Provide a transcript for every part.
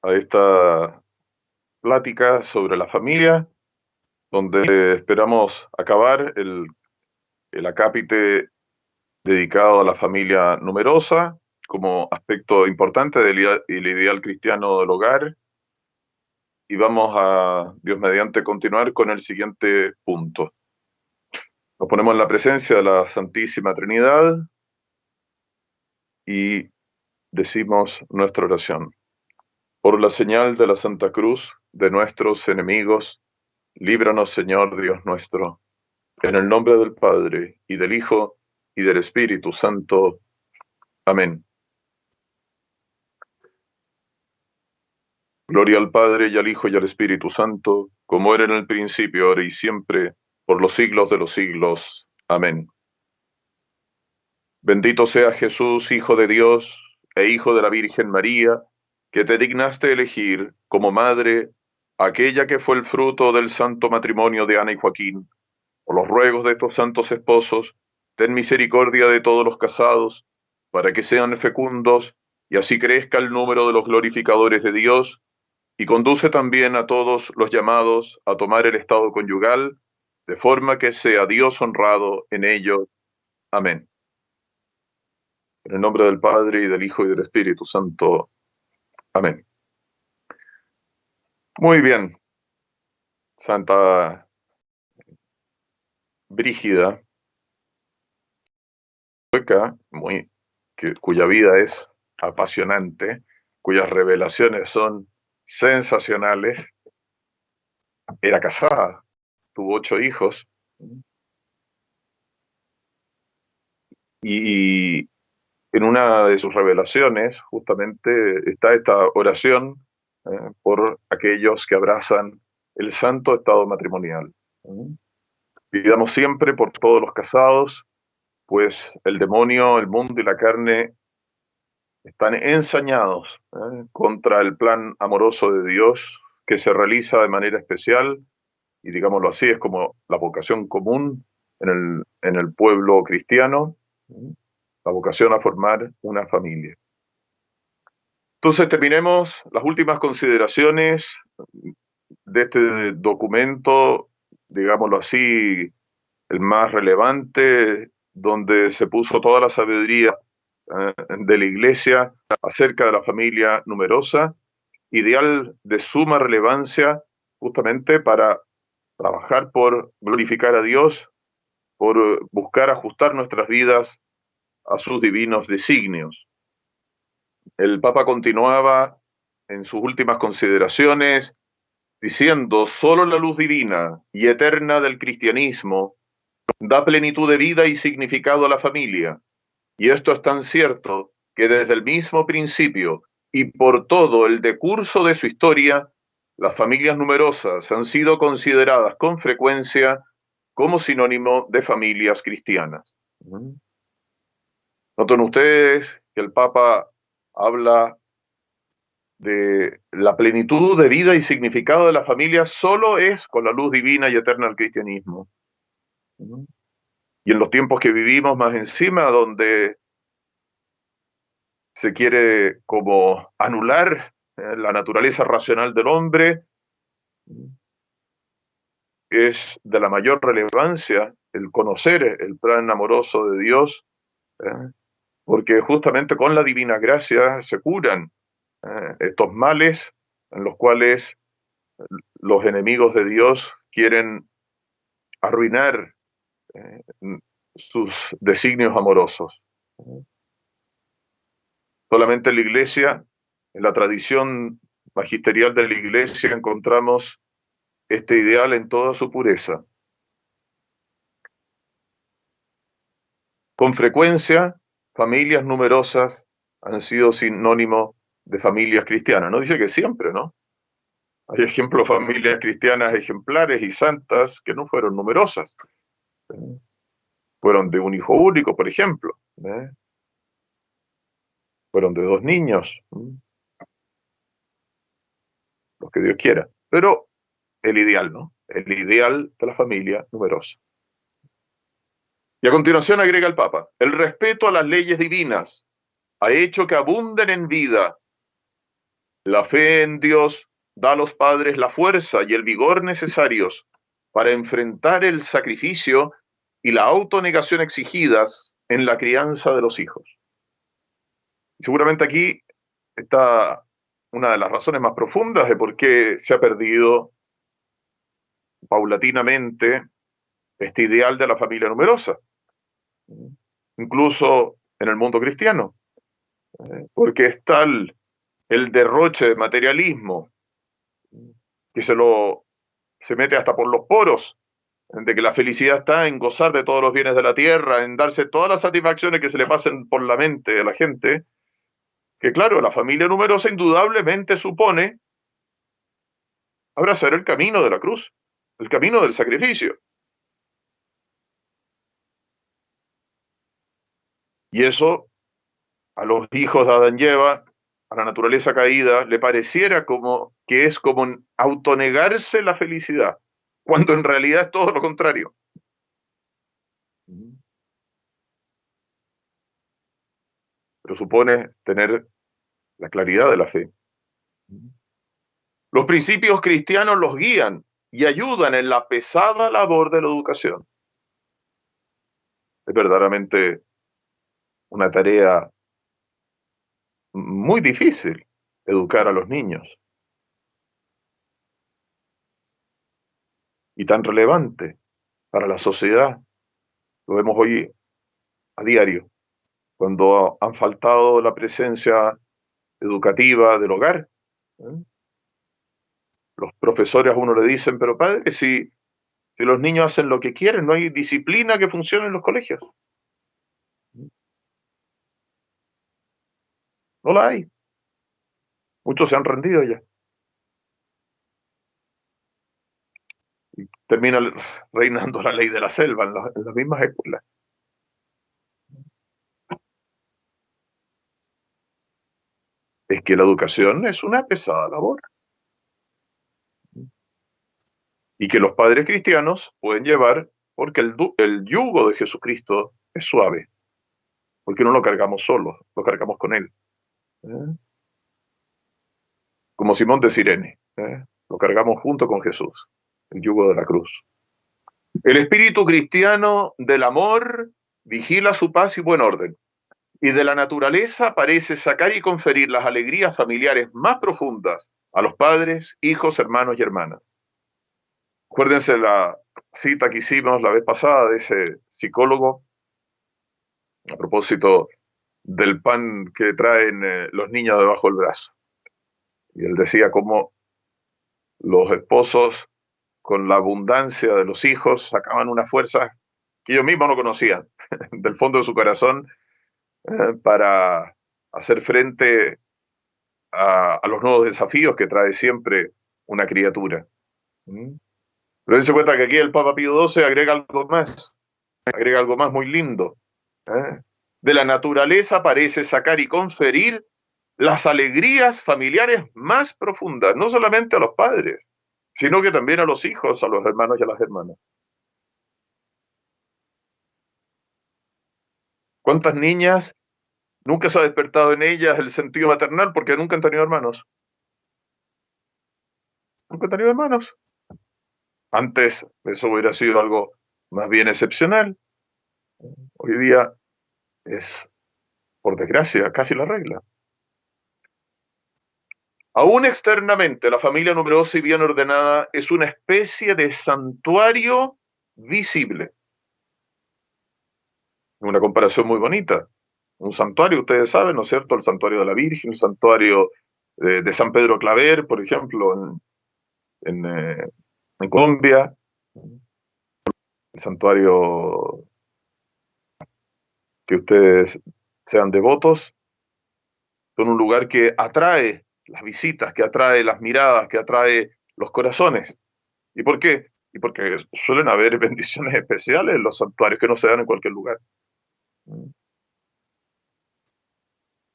a esta plática sobre la familia, donde esperamos acabar el acápite dedicado a la familia numerosa como aspecto importante del ideal cristiano del hogar. Y vamos a, Dios mediante, continuar con el siguiente punto. Nos ponemos en la presencia de la Santísima Trinidad y decimos nuestra oración. Por la señal de la Santa Cruz de nuestros enemigos, líbranos, Señor Dios nuestro, en el nombre del Padre, y del Hijo, y del Espíritu Santo. Amén. Gloria al Padre, y al Hijo, y al Espíritu Santo, como era en el principio, ahora y siempre, por los siglos de los siglos. Amén. Bendito sea Jesús, Hijo de Dios, e Hijo de la Virgen María, que te dignaste elegir como madre aquella que fue el fruto del santo matrimonio de Ana y Joaquín. Por los ruegos de estos santos esposos, ten misericordia de todos los casados, para que sean fecundos, y así crezca el número de los glorificadores de Dios, y conduce también a todos los llamados a tomar el estado conyugal, de forma que sea Dios honrado en ellos. Amén. En el nombre del Padre, y del Hijo, y del Espíritu Santo. Amén. Muy bien. Santa Brígida, cuya vida es apasionante, cuyas revelaciones son sensacionales, era casada, tuvo 8 hijos, y en una de sus revelaciones justamente está esta oración por aquellos que abrazan el santo estado matrimonial. Pidamos siempre por todos los casados, pues el demonio, el mundo y la carne están ensañados contra el plan amoroso de Dios que se realiza de manera especial, y digámoslo así, es como la vocación común en el pueblo cristiano, la vocación a formar una familia. Entonces terminemos las últimas consideraciones de este documento, digámoslo así, el más relevante, donde se puso toda la sabiduría de la Iglesia acerca de la familia numerosa, ideal de suma relevancia justamente para trabajar por glorificar a Dios, por buscar ajustar nuestras vidas a sus divinos designios. El Papa continuaba en sus últimas consideraciones diciendo: solo la luz divina y eterna del cristianismo da plenitud de vida y significado a la familia. Y esto es tan cierto que desde el mismo principio y por todo el decurso de su historia, las familias numerosas han sido consideradas con frecuencia como sinónimo de familias cristianas. Noten ustedes que el Papa habla de la plenitud de vida y significado de la familia solo es con la luz divina y eterna del cristianismo. Y en los tiempos que vivimos más encima, donde se quiere como anular la naturaleza racional del hombre, es de la mayor relevancia el conocer el plan amoroso de Dios, porque justamente con la divina gracia se curan estos males en los cuales los enemigos de Dios quieren arruinar sus designios amorosos. Solamente en la Iglesia, en la tradición magisterial de la Iglesia, encontramos este ideal en toda su pureza. Con frecuencia, familias numerosas han sido sinónimo de familias cristianas. No dice que siempre, ¿no? Hay ejemplos de familias cristianas ejemplares y santas que no fueron numerosas. Fueron de un hijo único, por ejemplo. Fueron de 2 niños, los que Dios quiera. Pero el ideal, ¿no? El ideal de la familia numerosa. Y a continuación agrega el Papa: el respeto a las leyes divinas ha hecho que abunden en vida La fe en Dios da a los padres la fuerza y el vigor necesarios para enfrentar el sacrificio y la autonegación exigidas en la crianza de los hijos. Y seguramente aquí está una de las razones más profundas de por qué se ha perdido paulatinamente este ideal de la familia numerosa, incluso en el mundo cristiano, porque es tal el derroche de materialismo que se mete hasta por los poros, de que la felicidad está en gozar de todos los bienes de la tierra, en darse todas las satisfacciones que se le pasen por la mente a la gente, que claro, la familia numerosa indudablemente supone abrazar el camino de la cruz, el camino del sacrificio. Y eso a los hijos de Adán y Eva, a la naturaleza caída, le pareciera como que es como autonegarse la felicidad, cuando en realidad es todo lo contrario. Pero supone tener la claridad de la fe. Los principios cristianos los guían y ayudan en la pesada labor de la educación. Es verdaderamente una tarea muy difícil educar a los niños y tan relevante para la sociedad. Lo vemos hoy a diario, cuando han faltado la presencia educativa del hogar. ¿Eh? Los profesores a uno le dicen, pero padre, si los niños hacen lo que quieren, no hay disciplina que funcione en los colegios. No la hay. Muchos se han rendido ya. Y termina reinando la ley de la selva en las mismas escuelas. Es que la educación es una pesada labor y que los padres cristianos pueden llevar porque el yugo de Jesucristo es suave, porque no lo cargamos solos, lo cargamos con él. ¿Eh? Como Simón de Cirene, lo cargamos junto con Jesús, el yugo de la cruz. El espíritu cristiano del amor vigila su paz y buen orden, y de la naturaleza parece sacar y conferir las alegrías familiares más profundas a los padres, hijos, hermanos y hermanas. Acuérdense la cita que hicimos la vez pasada de ese psicólogo a propósito del pan que traen los niños debajo del brazo. Y él decía cómo los esposos, con la abundancia de los hijos, sacaban una fuerza que ellos mismos no conocían, del fondo de su corazón, para hacer frente a los nuevos desafíos que trae siempre una criatura. ¿Mm? Pero dense cuenta que aquí el Papa Pío XII agrega algo más muy lindo. ¿Eh? De la naturaleza parece sacar y conferir las alegrías familiares más profundas, no solamente a los padres, sino que también a los hijos, a los hermanos y a las hermanas. ¿Cuántas niñas nunca se ha despertado en ellas el sentido maternal porque nunca han tenido hermanos? Nunca han tenido hermanos. Antes eso hubiera sido algo más bien excepcional. Hoy día es, por desgracia, casi la regla. Aún externamente, la familia numerosa y bien ordenada es una especie de santuario visible. Una comparación muy bonita. Un santuario, ustedes saben, ¿no es cierto? El santuario de la Virgen, el santuario de San Pedro Claver, por ejemplo, en Colombia, el santuario que ustedes sean devotos, son un lugar que atrae las visitas, que atrae las miradas, que atrae los corazones. ¿Y por qué? Y porque suelen haber bendiciones especiales en los santuarios que no se dan en cualquier lugar.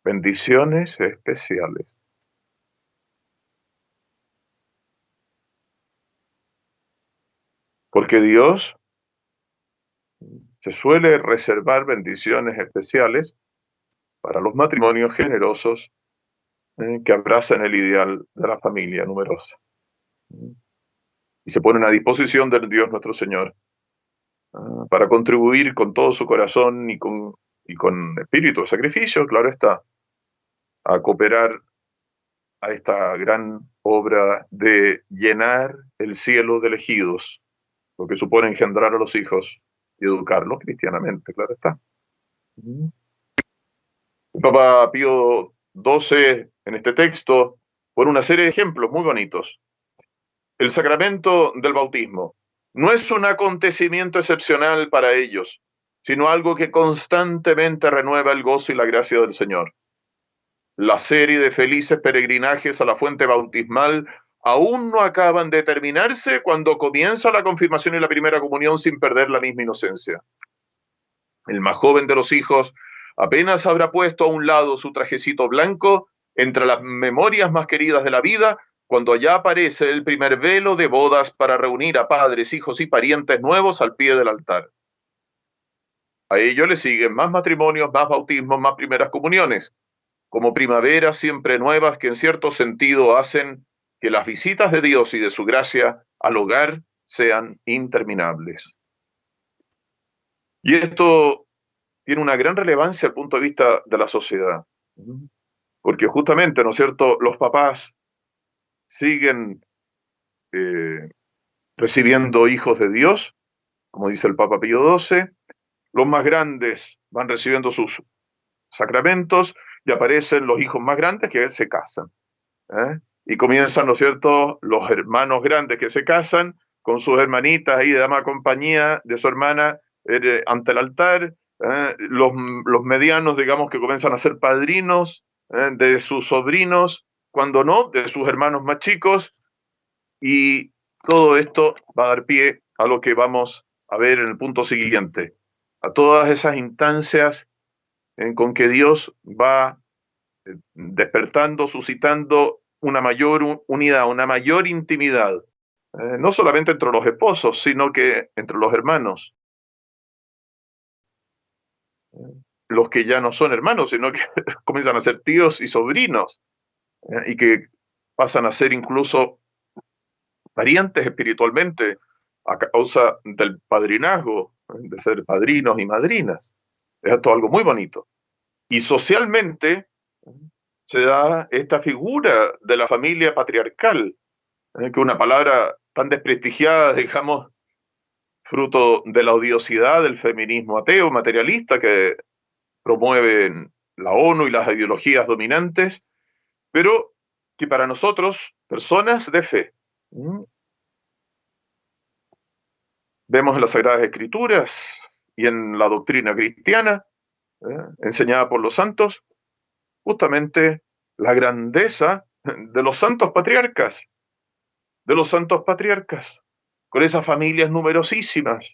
Bendiciones especiales. Porque Dios se suele reservar bendiciones especiales para los matrimonios generosos que abrazan el ideal de la familia numerosa. Y se ponen a disposición del Dios nuestro Señor para contribuir con todo su corazón y con espíritu de sacrificio, claro está, a cooperar a esta gran obra de llenar el cielo de elegidos, lo que supone engendrar a los hijos y educarlos cristianamente, claro está. El Papa Pío XII en este texto pone una serie de ejemplos muy bonitos. El sacramento del bautismo no es un acontecimiento excepcional para ellos, sino algo que constantemente renueva el gozo y la gracia del Señor. La serie de felices peregrinajes a la fuente bautismal aún no acaban de terminarse cuando comienza la confirmación y la primera comunión sin perder la misma inocencia. El más joven de los hijos apenas habrá puesto a un lado su trajecito blanco entre las memorias más queridas de la vida, cuando allá aparece el primer velo de bodas para reunir a padres, hijos y parientes nuevos al pie del altar. A ello le siguen más matrimonios, más bautismos, más primeras comuniones, como primaveras siempre nuevas que en cierto sentido hacen que las visitas de Dios y de su gracia al hogar sean interminables. Y esto tiene una gran relevancia al punto de vista de la sociedad, porque justamente, ¿no es cierto?, los papás siguen recibiendo hijos de Dios, como dice el Papa Pío XII, los más grandes van recibiendo sus sacramentos y aparecen los hijos más grandes que se casan. Y comienzan, ¿no es cierto?, los hermanos grandes que se casan con sus hermanitas ahí de dama compañía de su hermana ante el altar, los medianos, digamos, que comienzan a ser padrinos de sus sobrinos, cuando no, de sus hermanos más chicos, y todo esto va a dar pie a lo que vamos a ver en el punto siguiente, a todas esas instancias con que Dios va despertando, suscitando una mayor unidad, una mayor intimidad, no solamente entre los esposos, sino que entre los hermanos, los que ya no son hermanos, sino que comienzan a ser tíos y sobrinos, y que pasan a ser incluso parientes espiritualmente a causa del padrinazgo, de ser padrinos y madrinas. Es esto algo muy bonito. Y socialmente se da esta figura de la familia patriarcal, que es una palabra tan desprestigiada, digamos, fruto de la odiosidad del feminismo ateo, materialista, que promueven la ONU y las ideologías dominantes, pero que para nosotros, personas de fe, vemos en las Sagradas Escrituras y en la doctrina cristiana, enseñada por los santos, justamente la grandeza de los santos patriarcas, con esas familias numerosísimas,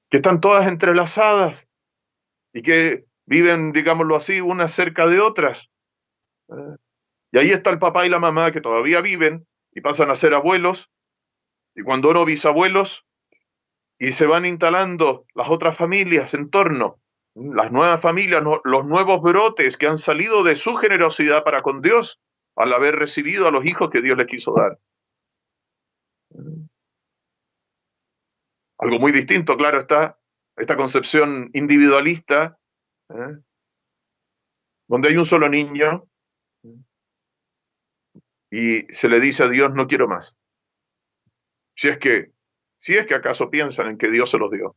que están todas entrelazadas y que viven, digámoslo así, unas cerca de otras. Y ahí está el papá y la mamá que todavía viven y pasan a ser abuelos, y cuando no bisabuelos, y se van instalando las otras familias en torno, las nuevas familias, los nuevos brotes que han salido de su generosidad para con Dios al haber recibido a los hijos que Dios les quiso dar. Algo muy distinto, claro está, esta concepción individualista, ¿eh? Donde hay un solo niño y se le dice a Dios, no quiero más. Si es que, si es que acaso piensan en que Dios se los dio.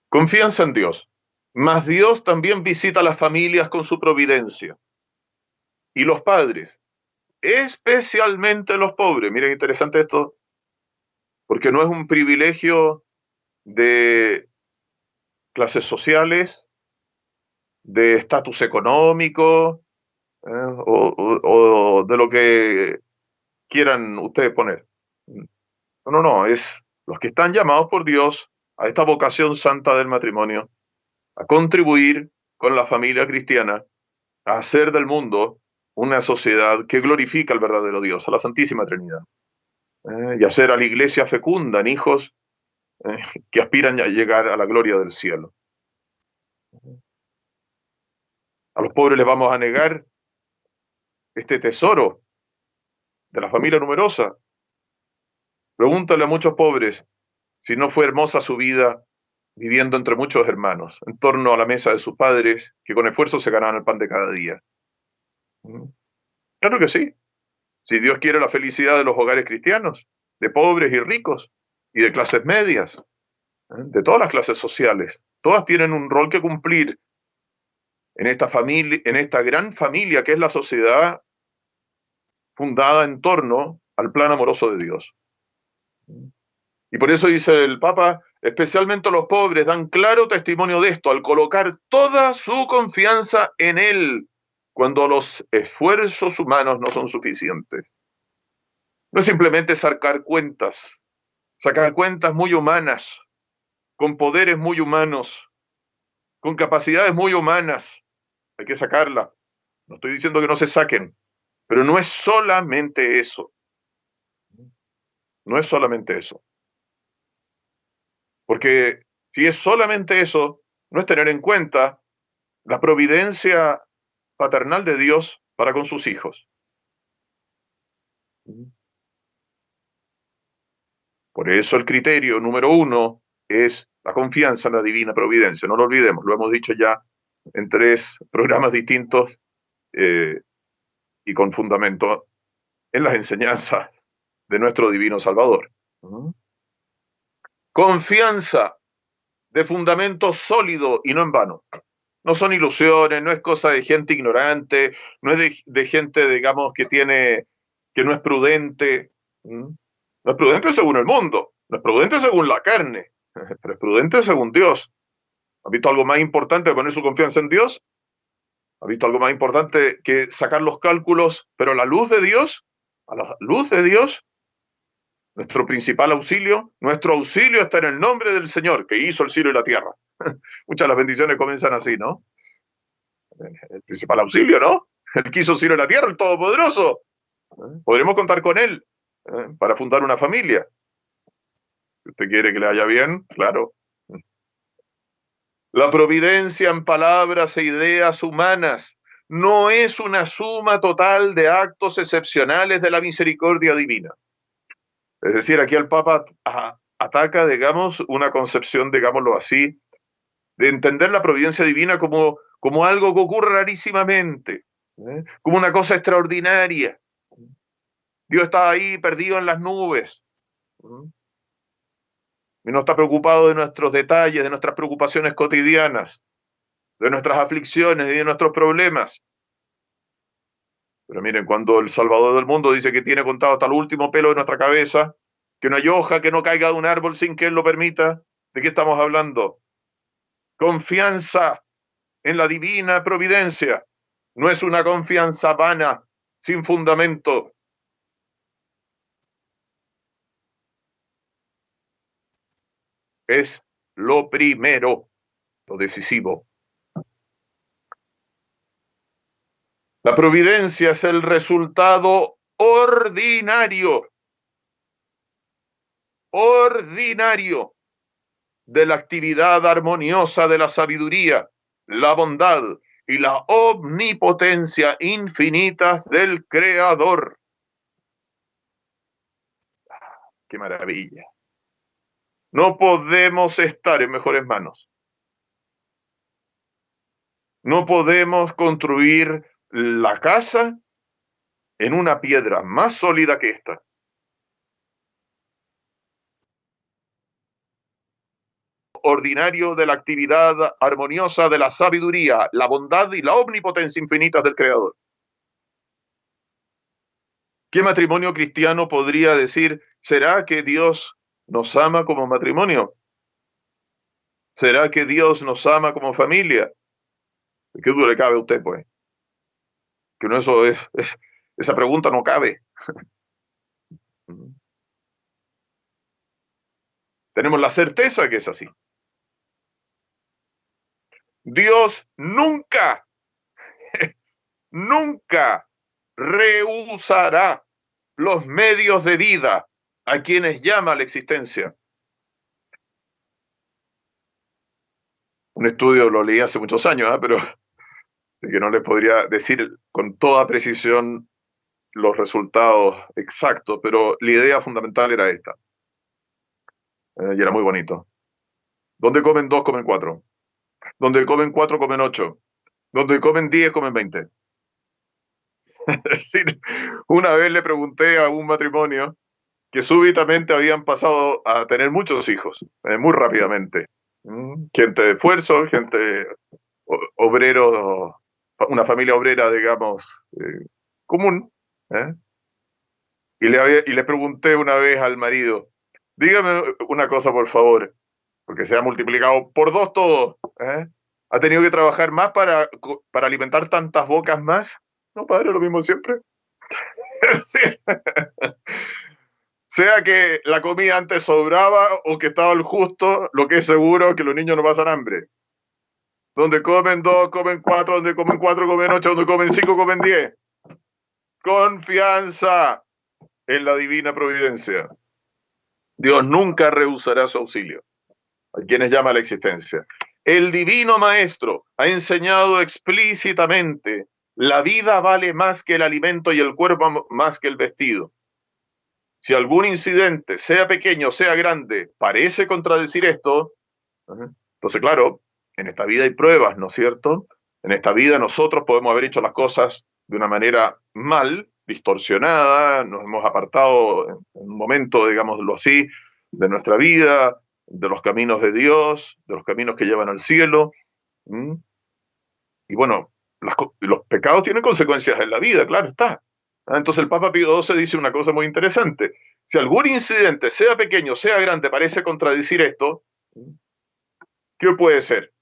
Confianza en Dios. Mas Dios también visita a las familias con su providencia. Y los padres, especialmente los pobres. Miren, interesante esto, porque no es un privilegio de clases sociales, de estatus económico, o de lo que quieran ustedes poner. No, no, no, es los que están llamados por Dios a esta vocación santa del matrimonio, a contribuir con la familia cristiana, a hacer del mundo una sociedad que glorifica al verdadero Dios, a la Santísima Trinidad, y hacer a la iglesia fecunda en hijos que aspiran a llegar a la gloria del cielo. A los pobres les vamos a negar este tesoro de la familia numerosa. Pregúntale a muchos pobres si no fue hermosa su vida viviendo entre muchos hermanos, en torno a la mesa de sus padres, que con esfuerzo se ganaban el pan de cada día. Claro que sí. Si Dios quiere la felicidad de los hogares cristianos, de pobres y ricos, y de clases medias, de todas las clases sociales, todas tienen un rol que cumplir en esta familia, en esta gran familia que es la sociedad fundada en torno al plan amoroso de Dios. Y por eso dice el Papa, especialmente los pobres dan claro testimonio de esto al colocar toda su confianza en Él cuando los esfuerzos humanos no son suficientes. No es simplemente sacar cuentas muy humanas, con poderes muy humanos, con capacidades muy humanas. Hay que sacarla. No estoy diciendo que no se saquen, pero no es solamente eso. No es solamente eso. Porque si es solamente eso, no es tener en cuenta la providencia paternal de Dios para con sus hijos. Por eso el criterio número uno es la confianza en la divina providencia. No lo olvidemos, lo hemos dicho ya en 3 programas distintos y con fundamento en las enseñanzas de nuestro divino Salvador. Confianza de fundamento sólido y no en vano. No son ilusiones, no es cosa de gente ignorante, no es de gente, digamos, que no es prudente. No es prudente según el mundo, no es prudente según la carne, pero es prudente según Dios. ¿Ha visto algo más importante que poner su confianza en Dios? ¿Ha visto algo más importante que sacar los cálculos, pero a la luz de Dios? A la luz de Dios, nuestro principal auxilio, nuestro auxilio está en el nombre del Señor, que hizo el cielo y la tierra. Muchas de las bendiciones comienzan así, ¿no? El principal auxilio, ¿no? El que hizo el cielo y la tierra, el Todopoderoso. Podremos contar con Él para fundar una familia. Si usted quiere que le vaya bien, claro. La providencia en palabras e ideas humanas no es una suma total de actos excepcionales de la misericordia divina. Es decir, aquí el Papa ataca, digamos, una concepción, digámoslo así, de entender la providencia divina como algo que ocurre rarísimamente, como una cosa extraordinaria. Dios está ahí perdido en las nubes. Y no está preocupado de nuestros detalles, de nuestras preocupaciones cotidianas, de nuestras aflicciones y de nuestros problemas. Pero miren, cuando el Salvador del mundo dice que tiene contado hasta el último pelo de nuestra cabeza, que no hay hoja que no caiga de un árbol sin que Él lo permita, ¿de qué estamos hablando? Confianza en la divina providencia. No es una confianza vana, sin fundamento. Es lo primero, lo decisivo. La providencia es el resultado ordinario de la actividad armoniosa de la sabiduría, la bondad y la omnipotencia infinitas del Creador. ¡Qué maravilla! No podemos estar en mejores manos. No podemos construir la casa en una piedra más sólida que esta. Ordinario de la actividad armoniosa de la sabiduría, la bondad y la omnipotencia infinitas del Creador. ¿Qué matrimonio cristiano podría decir, ¿será que Dios nos ama como matrimonio? ¿Será que Dios nos ama como familia? ¿Qué duda le cabe a usted, pues? Que no esa pregunta no cabe. Tenemos la certeza que es así. Dios nunca, nunca rehusará los medios de vida a quienes llama a la existencia. un estudio, lo leí hace muchos años, pero de que no les podría decir con toda precisión los resultados exactos, pero la idea fundamental era esta, y era muy bonito. Donde comen dos, comen cuatro. Donde comen cuatro, comen ocho. Donde comen 10, comen 20. Es decir, una vez le pregunté a un matrimonio que súbitamente habían pasado a tener muchos hijos, muy rápidamente. Gente de esfuerzo, gente obrero, una familia obrera, digamos, común. ¿eh? Y le pregunté una vez al marido, dígame una cosa, por favor, porque se ha multiplicado por dos todo. ¿Ha tenido que trabajar más para alimentar tantas bocas más? No, padre, lo mismo siempre. Sí. Sea que la comida antes sobraba o que estaba al justo, lo que es seguro es que los niños no pasan hambre. Donde comen dos, comen cuatro, donde comen cuatro, comen ocho, donde comen cinco, comen 10. Confianza en la divina providencia. Dios nunca rehusará su auxilio a quienes llama a la existencia. El divino maestro ha enseñado explícitamente: la vida vale más que el alimento y el cuerpo más que el vestido. Si algún incidente, sea pequeño, sea grande, parece contradecir esto, entonces, claro, en esta vida hay pruebas, ¿no es cierto? En esta vida nosotros podemos haber hecho las cosas de una manera mal, distorsionada, nos hemos apartado en un momento, digámoslo así, de nuestra vida, de los caminos de Dios, de los caminos que llevan al cielo. ¿Mm? Y bueno, los pecados tienen consecuencias en la vida, claro está. Entonces el Papa Pío XII dice una cosa muy interesante. Si algún incidente, sea pequeño, sea grande, parece contradecir esto, ¿qué puede ser?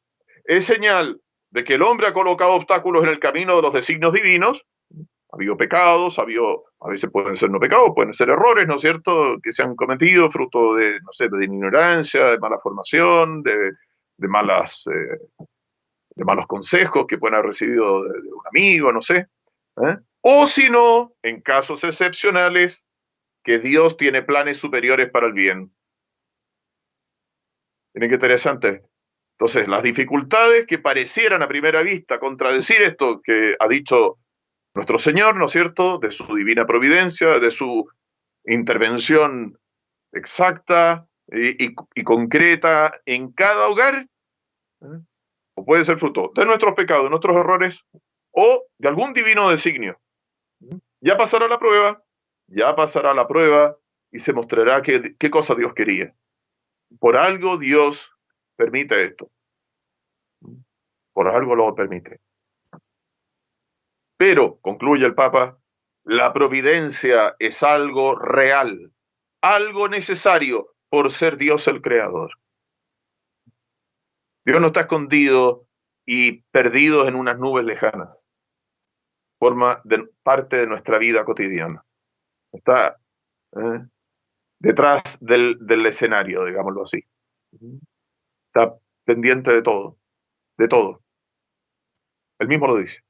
Es señal de que el hombre ha colocado obstáculos en el camino de los designios divinos. Ha habido pecados, a veces pueden ser no pecados, pueden ser errores, ¿no es cierto?, que se han cometido fruto de, no sé, de ignorancia, de mala formación, de malas, de malos consejos que pueden haber recibido de un amigo, no sé. O si no, en casos excepcionales, que Dios tiene planes superiores para el bien. Miren qué interesante. Entonces, las dificultades que parecieran a primera vista contradecir esto que ha dicho nuestro Señor, ¿no es cierto?, de su divina providencia, de su intervención exacta y concreta en cada hogar, ¿eh? O puede ser fruto de nuestros pecados, de nuestros errores, o de algún divino designio. Ya pasará la prueba, ya pasará la prueba y se mostrará qué cosa Dios quería. Por algo Dios permite esto. Por algo lo permite. Pero, concluye el Papa, la providencia es algo real, algo necesario por ser Dios el creador. Dios no está escondido y perdido en unas nubes lejanas. Forma parte de nuestra vida cotidiana. Está detrás del escenario, digámoslo así. Está pendiente de todo, de todo. Él mismo lo dice.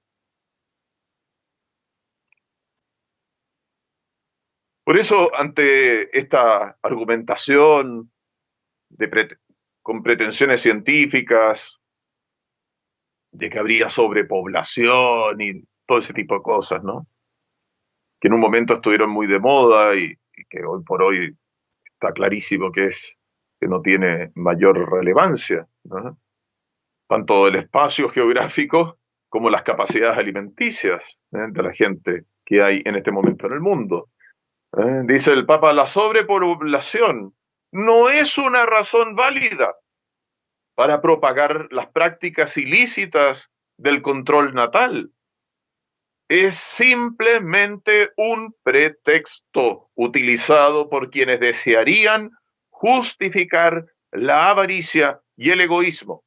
Por eso, ante esta argumentación de con pretensiones científicas, de que habría sobrepoblación y todo ese tipo de cosas, ¿no?, que en un momento estuvieron muy de moda y que hoy por hoy está clarísimo que no tiene mayor relevancia, ¿no?, tanto el espacio geográfico como las capacidades alimenticias de la gente que hay en este momento en el mundo. Dice el Papa, la sobrepoblación no es una razón válida para propagar las prácticas ilícitas del control natal. Es simplemente un pretexto utilizado por quienes desearían justificar la avaricia y el egoísmo.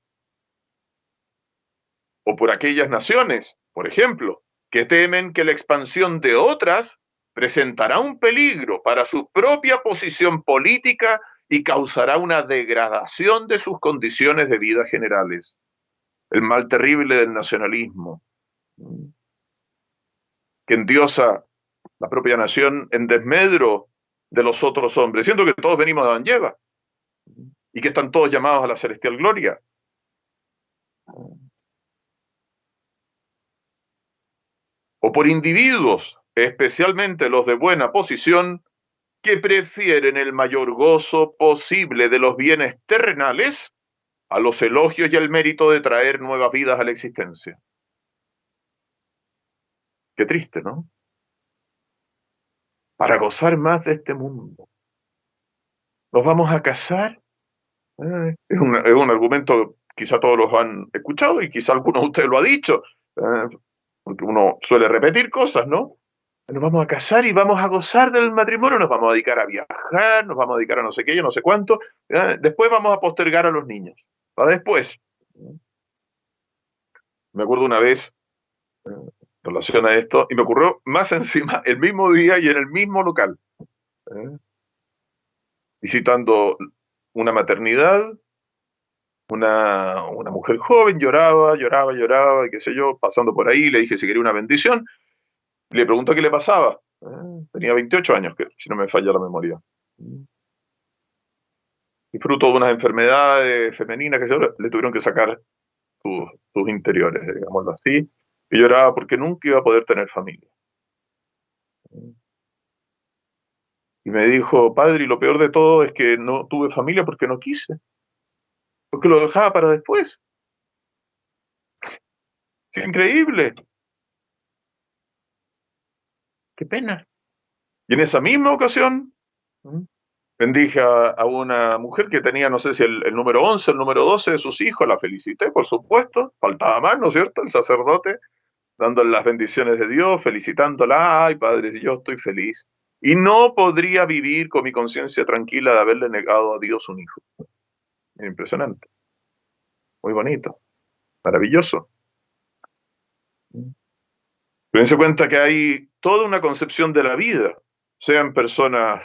O por aquellas naciones, por ejemplo, que temen que la expansión de otras presentará un peligro para su propia posición política y causará una degradación de sus condiciones de vida generales. El mal terrible del nacionalismo, que endiosa la propia nación en desmedro de los otros hombres, siendo que todos venimos de Adán y Eva y que están todos llamados a la celestial gloria. O por individuos, especialmente los de buena posición, que prefieren el mayor gozo posible de los bienes terrenales a los elogios y el mérito de traer nuevas vidas a la existencia. Qué triste, ¿no? Para gozar más de este mundo. ¿Nos vamos a casar? Es un argumento, quizá todos los han escuchado y quizá alguno de ustedes lo ha dicho, porque uno suele repetir cosas, ¿no? Nos vamos a casar y vamos a gozar del matrimonio, nos vamos a dedicar a viajar, nos vamos a dedicar a no sé qué, yo no sé cuánto. Después vamos a postergar a los niños. Para después. Me acuerdo una vez, en relación a esto, y me ocurrió más encima el mismo día y en el mismo local, ¿eh? Visitando una maternidad, una mujer joven lloraba, lloraba, lloraba, y qué sé yo, pasando por ahí, le dije si quería una bendición, y le preguntó qué le pasaba. Tenía 28 años, que, si no me falla la memoria. Y fruto de unas enfermedades femeninas que le tuvieron que sacar sus interiores, digámoslo así, y lloraba porque nunca iba a poder tener familia. Y me dijo, padre, y lo peor de todo es que no tuve familia porque no quise, porque lo dejaba para después. Es increíble, qué pena. Y en esa misma ocasión, ¿m? Bendije a una mujer que tenía, no sé si el número 11, el número 12 de sus hijos, la felicité, por supuesto, faltaba más, ¿no es cierto? El sacerdote, dándole las bendiciones de Dios, felicitándola, ay, padre, yo estoy feliz. Y no podría vivir con mi conciencia tranquila de haberle negado a Dios un hijo. Impresionante, muy bonito, maravilloso. Pero se cuenta que hay toda una concepción de la vida, sean personas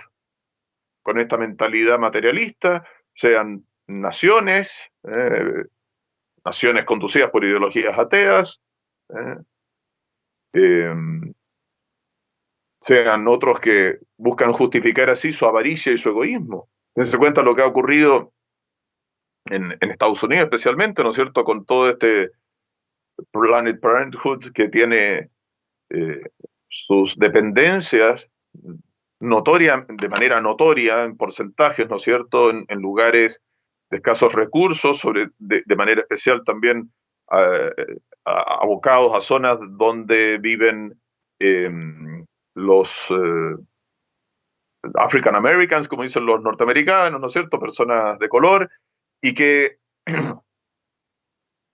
con esta mentalidad materialista, sean naciones conducidas por ideologías ateas, ¿eh? Eh, sean otros que buscan justificar así su avaricia y su egoísmo. Se cuenta lo que ha ocurrido en Estados Unidos especialmente, ¿no es cierto?, con todo este Planned Parenthood que tiene eh, sus dependencias de manera notoria, en porcentajes, ¿no es cierto?, en lugares de escasos recursos, de manera especial también eh, abocados a zonas donde viven eh, los African Americans, como dicen los norteamericanos, ¿no es cierto?, personas de color, y que,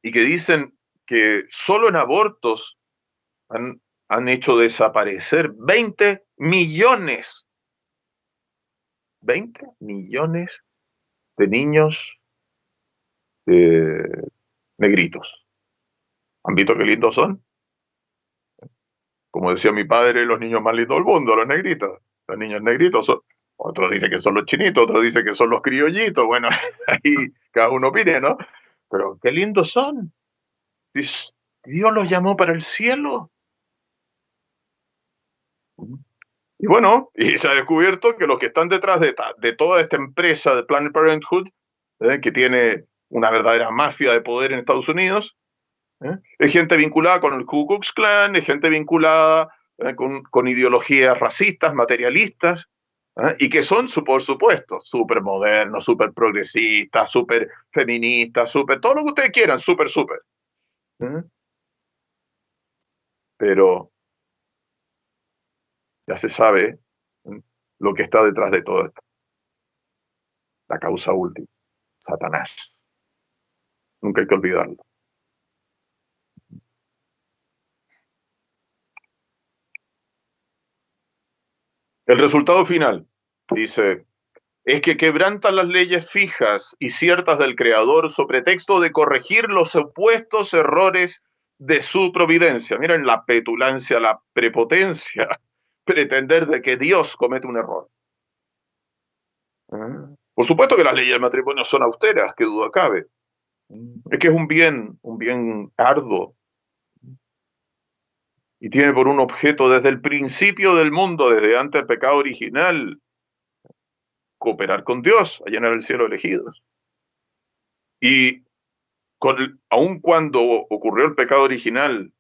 y que dicen que solo en abortos han hecho desaparecer 20 millones de niños eh, negritos. ¿Han visto qué lindos son? Como decía mi padre, los niños más lindos del mundo, los negritos. Los niños negritos son, otros dicen que son los chinitos, otros dicen que son los criollitos. Bueno, ahí cada uno opine, ¿no? Pero qué lindos son. Dios los llamó para el cielo. Y bueno, y se ha descubierto que los que están detrás de toda esta empresa de Planned Parenthood, que tiene una verdadera mafia de poder en Estados Unidos, es gente vinculada con el Ku Klux Klan, es gente vinculada con ideologías racistas, materialistas, y que son, por supuesto, súper modernos, súper progresistas, súper feministas, súper, todo lo que ustedes quieran, súper, súper. ¿eh? Pero ya se sabe lo que está detrás de todo esto, la causa última, Satanás. Nunca hay que olvidarlo. El resultado final, dice, es que quebrantan las leyes fijas y ciertas del Creador sobre pretexto de corregir los supuestos errores de su providencia. Miren la petulancia, la prepotencia, pretender de que Dios comete un error. Por supuesto que las leyes del matrimonio son austeras, que duda cabe. Es que es un bien arduo, y tiene por un objeto desde el principio del mundo, desde antes del pecado original, cooperar con Dios, allanar el cielo elegidos. Y Aun cuando ocurrió el pecado original,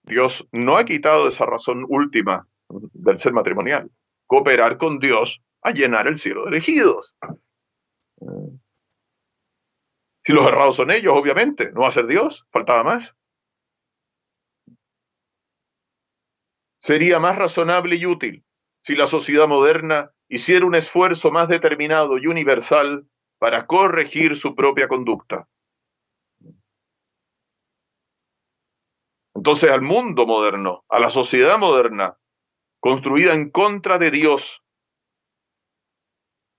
Dios no ha quitado esa razón última del ser matrimonial. Cooperar con Dios a llenar el cielo de elegidos. Si los errados son ellos, obviamente, no va a ser Dios, faltaba más. Sería más razonable y útil si la sociedad moderna hiciera un esfuerzo más determinado y universal para corregir su propia conducta. Entonces, al mundo moderno, a la sociedad moderna, construida en contra de Dios,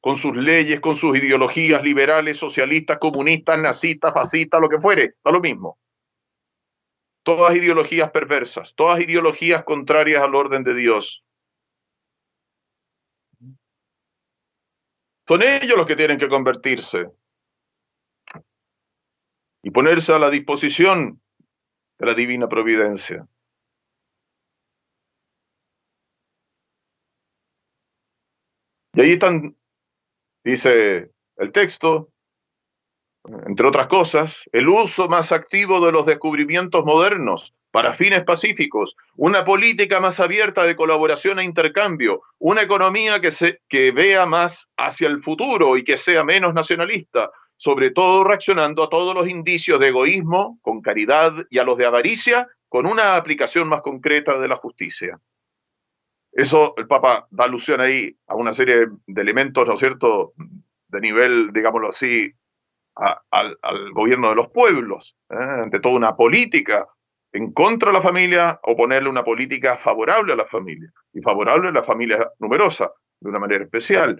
con sus leyes, con sus ideologías liberales, socialistas, comunistas, nazistas, fascistas, lo que fuere, da lo mismo. Todas ideologías perversas, todas ideologías contrarias al orden de Dios. Son ellos los que tienen que convertirse y ponerse a la disposición de la divina providencia. Y ahí están, dice el texto, entre otras cosas, el uso más activo de los descubrimientos modernos para fines pacíficos, una política más abierta de colaboración e intercambio, una economía que vea más hacia el futuro y que sea menos nacionalista, sobre todo reaccionando a todos los indicios de egoísmo con caridad y a los de avaricia con una aplicación más concreta de la justicia. Eso, el Papa da alusión ahí a una serie de elementos, ¿no es cierto?, de nivel, digámoslo así, al gobierno de los pueblos, ante toda una política en contra de la familia o ponerle una política favorable a la familia y favorable a la familia numerosa de una manera especial.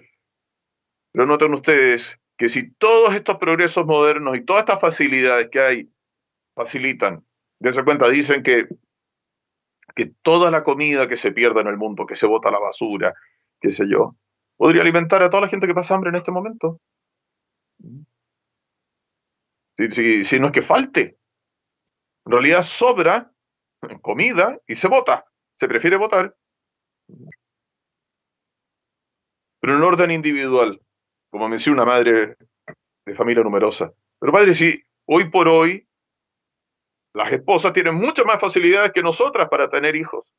Pero noten ustedes que si todos estos progresos modernos y todas estas facilidades que hay facilitan, dense cuenta, dicen que toda la comida que se pierde en el mundo, que se bota a la basura, qué sé yo, podría alimentar a toda la gente que pasa hambre en este momento. Si no es que falte, en realidad sobra comida y se vota. Se prefiere votar, pero en orden individual, como me decía una madre de familia numerosa. Pero padre, si hoy por hoy las esposas tienen muchas más facilidades que nosotras para tener hijos,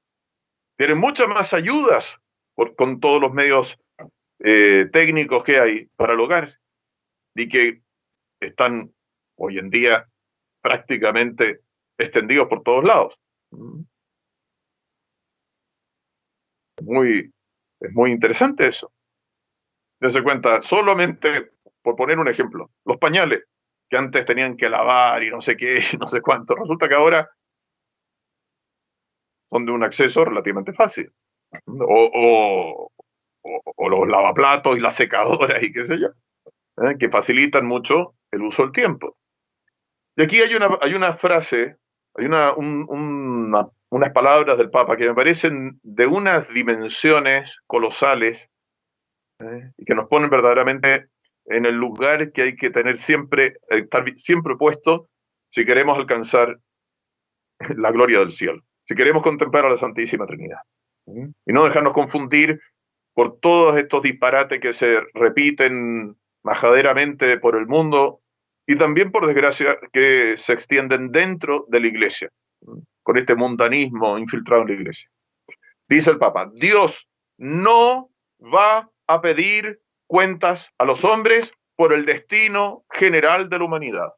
tienen muchas más ayudas con todos los medios técnicos que hay para el hogar y que están hoy en día prácticamente extendidos por todos lados. Muy, es muy interesante eso. Dense cuenta, solamente por poner un ejemplo, los pañales que antes tenían que lavar y no sé qué, no sé cuánto, resulta que ahora son de un acceso relativamente fácil. O los lavaplatos y las secadoras y qué sé yo, que facilitan mucho el uso del tiempo. Y aquí hay una frase, hay unas palabras del Papa que me parecen de unas dimensiones colosales, y que nos ponen verdaderamente en el lugar que hay que tener siempre, estar siempre puesto si queremos alcanzar la gloria del cielo, si queremos contemplar a la Santísima Trinidad. Y no dejarnos confundir por todos estos disparates que se repiten majaderamente por el mundo y también, por desgracia, que se extienden dentro de la iglesia, con este mundanismo infiltrado en la iglesia. Dice el Papa, Dios no va a pedir cuentas a los hombres por el destino general de la humanidad.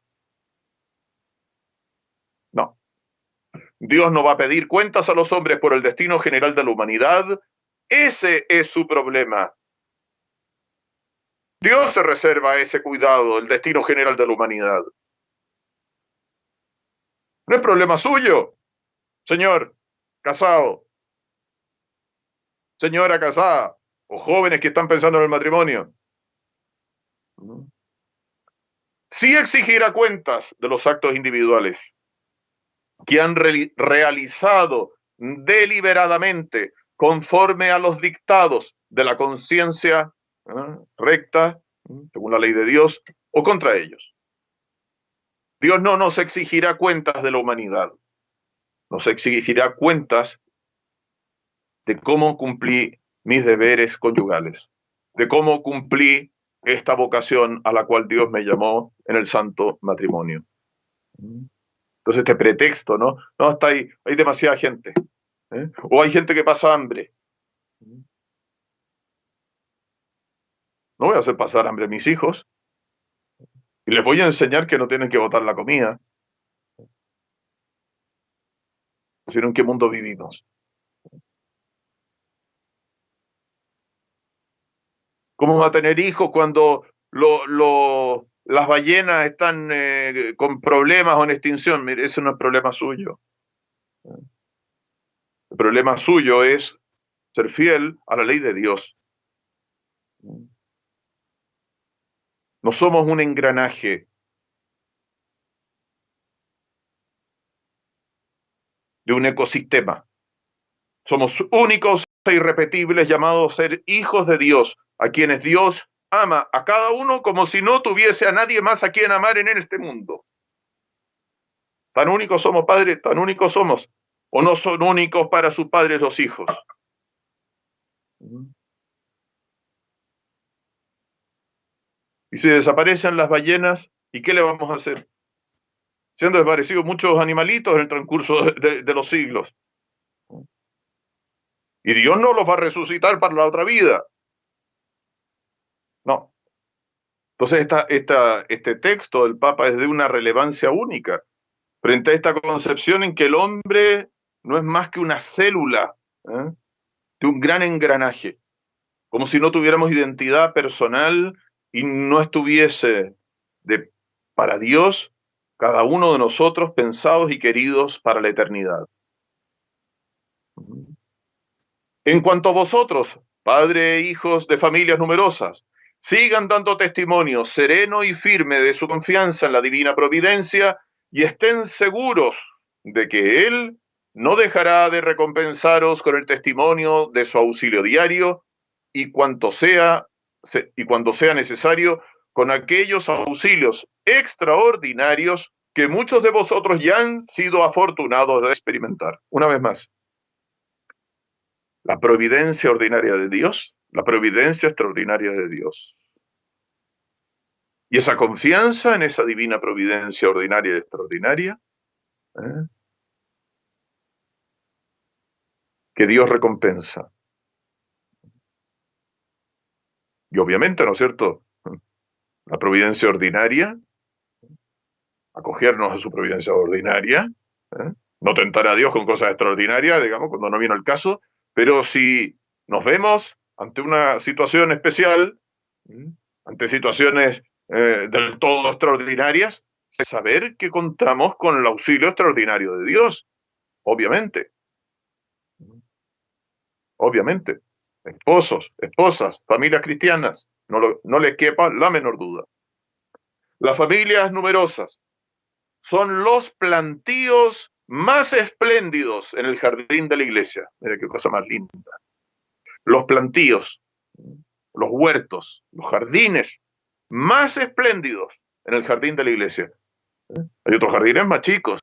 No, Dios no va a pedir cuentas a los hombres por el destino general de la humanidad. Ese es su problema. Dios se reserva ese cuidado, el destino general de la humanidad. No es problema suyo, señor casado, señora casada, o jóvenes que están pensando en el matrimonio. Sí exigirá cuentas de los actos individuales que han realizado deliberadamente conforme a los dictados de la conciencia recta, según la ley de Dios, o contra ellos. Dios no nos exigirá cuentas de la humanidad, nos exigirá cuentas de cómo cumplí mis deberes conyugales, de cómo cumplí esta vocación a la cual Dios me llamó en el santo matrimonio. Entonces este pretexto, ¿no? No, está ahí, hay demasiada gente. O hay gente que pasa hambre. No voy a hacer pasar hambre a mis hijos. Y les voy a enseñar que no tienen que botar la comida. Sino en qué mundo vivimos. ¿Cómo va a tener hijos cuando las ballenas están con problemas o en extinción? Mire, ese no es problema suyo. El problema suyo es ser fiel a la ley de Dios. No somos un engranaje de un ecosistema. Somos únicos e irrepetibles, llamados a ser hijos de Dios, a quienes Dios ama a cada uno como si no tuviese a nadie más a quien amar en este mundo. Tan únicos somos, padres, tan únicos somos. ¿O no son únicos para sus padres los hijos? Y si desaparecen las ballenas, ¿y qué le vamos a hacer? Se han desaparecido muchos animalitos en el transcurso de los siglos. Y Dios no los va a resucitar para la otra vida. No. Entonces este texto del Papa es de una relevancia única frente a esta concepción en que el hombre no es más que una célula de un gran engranaje, como si no tuviéramos identidad personal y no estuviese para Dios cada uno de nosotros pensados y queridos para la eternidad. En cuanto a vosotros, padre e hijos de familias numerosas, sigan dando testimonio sereno y firme de su confianza en la divina providencia y estén seguros de que Él no dejará de recompensaros con el testimonio de su auxilio diario y cuando sea necesario, con aquellos auxilios extraordinarios que muchos de vosotros ya han sido afortunados de experimentar. Una vez más, la providencia ordinaria de Dios, la providencia extraordinaria de Dios. Y esa confianza en esa divina providencia ordinaria y extraordinaria, que Dios recompensa. Y obviamente, ¿no es cierto? La providencia ordinaria, acogernos a su providencia ordinaria, no tentar a Dios con cosas extraordinarias, digamos, cuando no viene el caso, pero si nos vemos ante una situación especial, ante situaciones del todo extraordinarias, saber que contamos con el auxilio extraordinario de Dios, obviamente. Obviamente. Esposos, esposas, familias cristianas, no les quepa la menor duda. Las familias numerosas son los plantíos más espléndidos en el jardín de la iglesia. Mira qué cosa más linda. Los plantíos, los huertos, los jardines más espléndidos en el jardín de la iglesia. Hay otros jardines más chicos,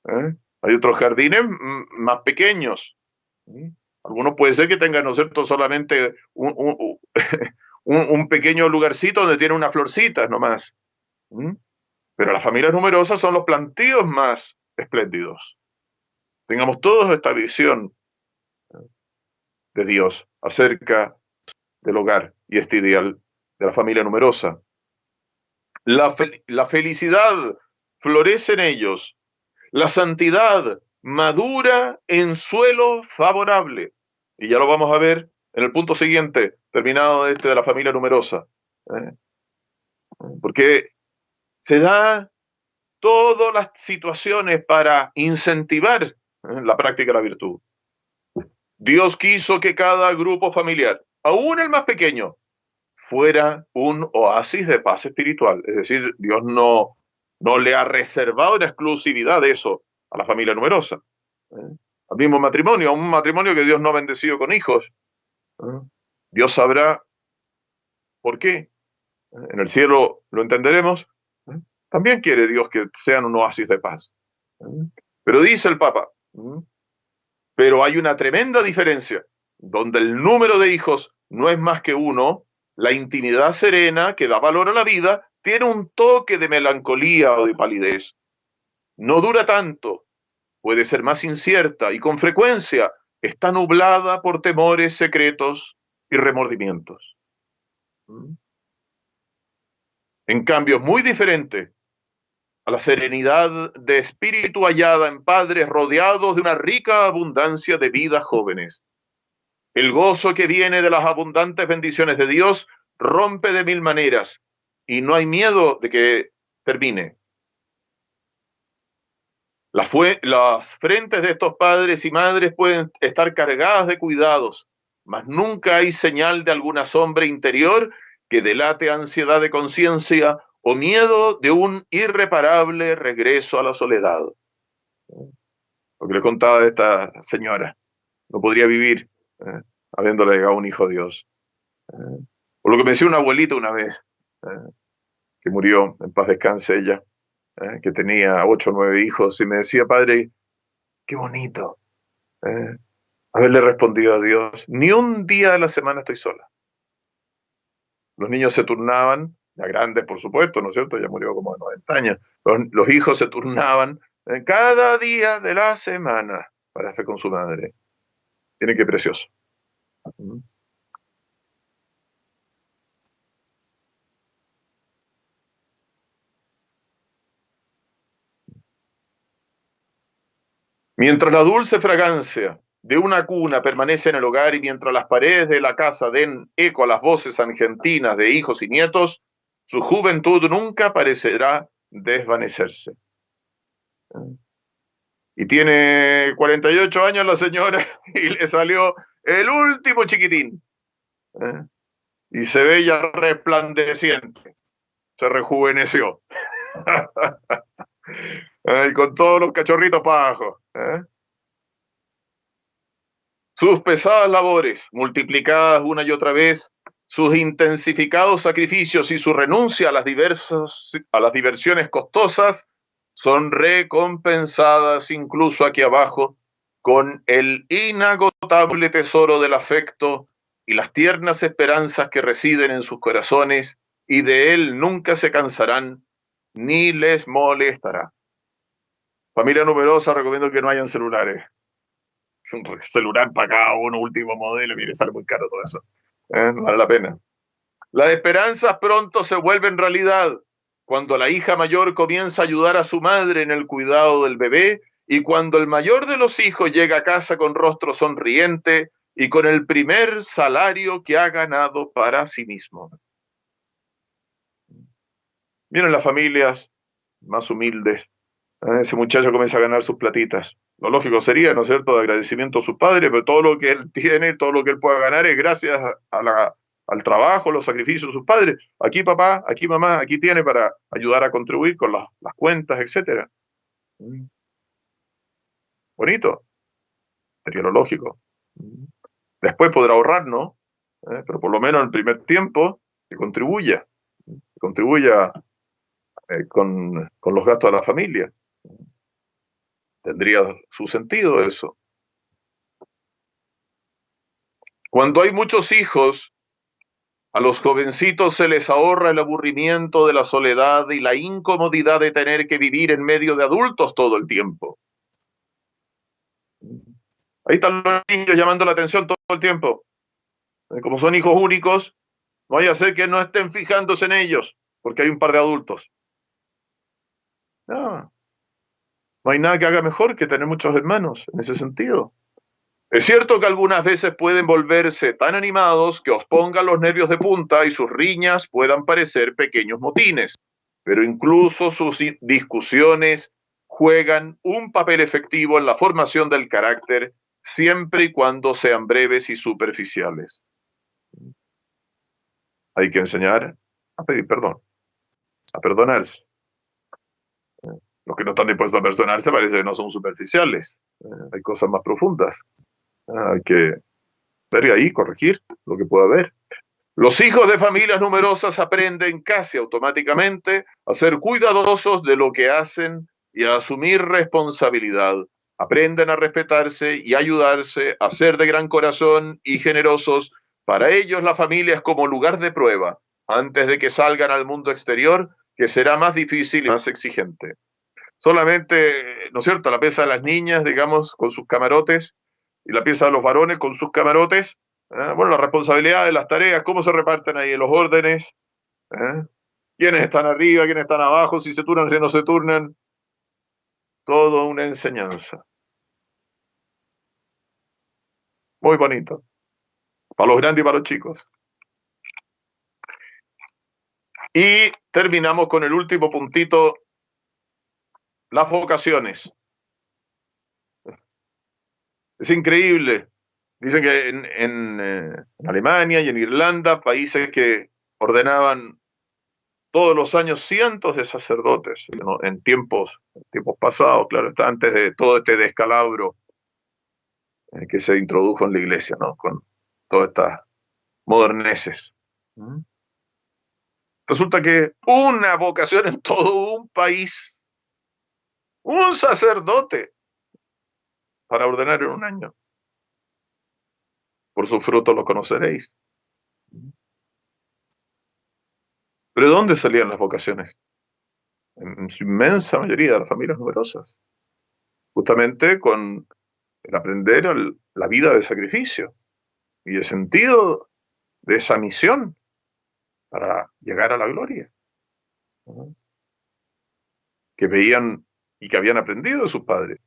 hay otros jardines más pequeños. Algunos puede ser que tengan, ¿no es cierto?, solamente un pequeño lugarcito donde tiene unas florcitas nomás. Pero las familias numerosas son los plantíos más espléndidos. Tengamos todos esta visión de Dios acerca del hogar y este ideal de la familia numerosa. La felicidad florece en ellos, la santidad madura en suelo favorable. Y ya lo vamos a ver en el punto siguiente, terminado de la familia numerosa. Porque se da todas las situaciones para incentivar la práctica de la virtud. Dios quiso que cada grupo familiar, aún el más pequeño, fuera un oasis de paz espiritual. Es decir, Dios no le ha reservado una exclusividad de eso a la familia numerosa. Al mismo matrimonio, a un matrimonio que Dios no ha bendecido con hijos. Dios sabrá por qué. En el cielo lo entenderemos. También quiere Dios que sean un oasis de paz. Pero dice el Papa, pero hay una tremenda diferencia, donde el número de hijos no es más que uno, La intimidad serena que da valor a la vida tiene un toque de melancolía o de palidez. No dura tanto, puede ser más incierta y con frecuencia está nublada por temores secretos y remordimientos. En cambio, es muy diferente a la serenidad de espíritu hallada en padres rodeados de una rica abundancia de vidas jóvenes. El gozo que viene de las abundantes bendiciones de Dios rompe de mil maneras y no hay miedo de que termine. Las frentes de estos padres y madres pueden estar cargadas de cuidados, mas nunca hay señal de alguna sombra interior que delate ansiedad de conciencia o miedo de un irreparable regreso a la soledad. Lo que le contaba de esta señora, no podría vivir habiéndole llegado un hijo a Dios. O lo que me decía una abuelita una vez, que murió, en paz descanse ella, que tenía 8 o 9 hijos, y me decía: padre, qué bonito haberle respondido a Dios. Ni un día de la semana estoy sola. Los niños se turnaban, ya grandes por supuesto, ¿no es cierto? Ya murió como de 90 años. Los hijos se turnaban cada día de la semana para estar con su madre. Miren qué precioso. Mientras la dulce fragancia de una cuna permanece en el hogar y mientras las paredes de la casa den eco a las voces argentinas de hijos y nietos, su juventud nunca parecerá desvanecerse. Y tiene 48 años la señora y le salió el último chiquitín. Y se ve ya resplandeciente, se rejuveneció. Y con todos los cachorritos para abajo. Sus pesadas labores, multiplicadas una y otra vez, sus intensificados sacrificios y su renuncia a las diversiones costosas son recompensadas incluso aquí abajo con el inagotable tesoro del afecto y las tiernas esperanzas que residen en sus corazones y de él nunca se cansarán ni les molestará. Familia numerosa, recomiendo que no hayan celulares. Un celular para cada uno, último modelo, mire, sale muy caro todo eso. No vale la pena. Las esperanzas pronto se vuelven realidad cuando la hija mayor comienza a ayudar a su madre en el cuidado del bebé y cuando el mayor de los hijos llega a casa con rostro sonriente y con el primer salario que ha ganado para sí mismo. Miren las familias más humildes. Ese muchacho comienza a ganar sus platitas. Lo lógico sería, ¿no es cierto?, de agradecimiento a sus padres, pero todo lo que él tiene, todo lo que él pueda ganar es gracias al trabajo, los sacrificios de sus padres. Aquí papá, aquí mamá, aquí tiene para ayudar a contribuir con las cuentas, etc. Bonito, sería lo lógico. Después podrá ahorrar, ¿no? Pero por lo menos en el primer tiempo que contribuya con los gastos de la familia. Tendría su sentido eso. Cuando hay muchos hijos, a los jovencitos se les ahorra el aburrimiento de la soledad y la incomodidad de tener que vivir en medio de adultos todo el tiempo. Ahí están los niños llamando la atención todo el tiempo. Como son hijos únicos, no vaya a ser que no estén fijándose en ellos, porque hay un par de adultos. No hay nada que haga mejor que tener muchos hermanos en ese sentido. Es cierto que algunas veces pueden volverse tan animados que os pongan los nervios de punta y sus riñas puedan parecer pequeños motines, pero incluso sus discusiones juegan un papel efectivo en la formación del carácter, siempre y cuando sean breves y superficiales. Hay que enseñar a pedir perdón, a perdonarse. Los que no están dispuestos a perdonarse parece que no son superficiales. Hay cosas más profundas. Hay que ver y ahí corregir lo que pueda haber. Los hijos de familias numerosas aprenden casi automáticamente a ser cuidadosos de lo que hacen y a asumir responsabilidad. Aprenden a respetarse y ayudarse, a ser de gran corazón y generosos, Para ellos la familia es como lugar de prueba, antes de que salgan al mundo exterior, que será más difícil y más exigente. Solamente, ¿no es cierto?, la pieza de las niñas, digamos, con sus camarotes, y la pieza de los varones con sus camarotes. Bueno, las responsabilidades, las tareas, cómo se reparten ahí los órdenes, ¿eh? Quiénes están arriba, quiénes están abajo, si se turnan, si no se turnan. Todo una enseñanza. Muy bonito. Para los grandes y para los chicos. Y terminamos con el último puntito, las vocaciones. Es increíble. Dicen que en Alemania y en Irlanda, países que ordenaban todos los años cientos de sacerdotes, ¿no?, en tiempos pasados, claro, está antes de todo este descalabro que se introdujo en la iglesia, ¿no?, con todas estas moderneces. ¿Mm? Resulta que una vocación en todo un país, un sacerdote para ordenar en un año. Por sus frutos lo conoceréis. ¿Pero de dónde salían las vocaciones? En su inmensa mayoría de las familias numerosas. Justamente con el aprender la vida de sacrificio y el sentido de esa misión para llegar a la gloria, ¿no?, que veían y que habían aprendido de sus padres.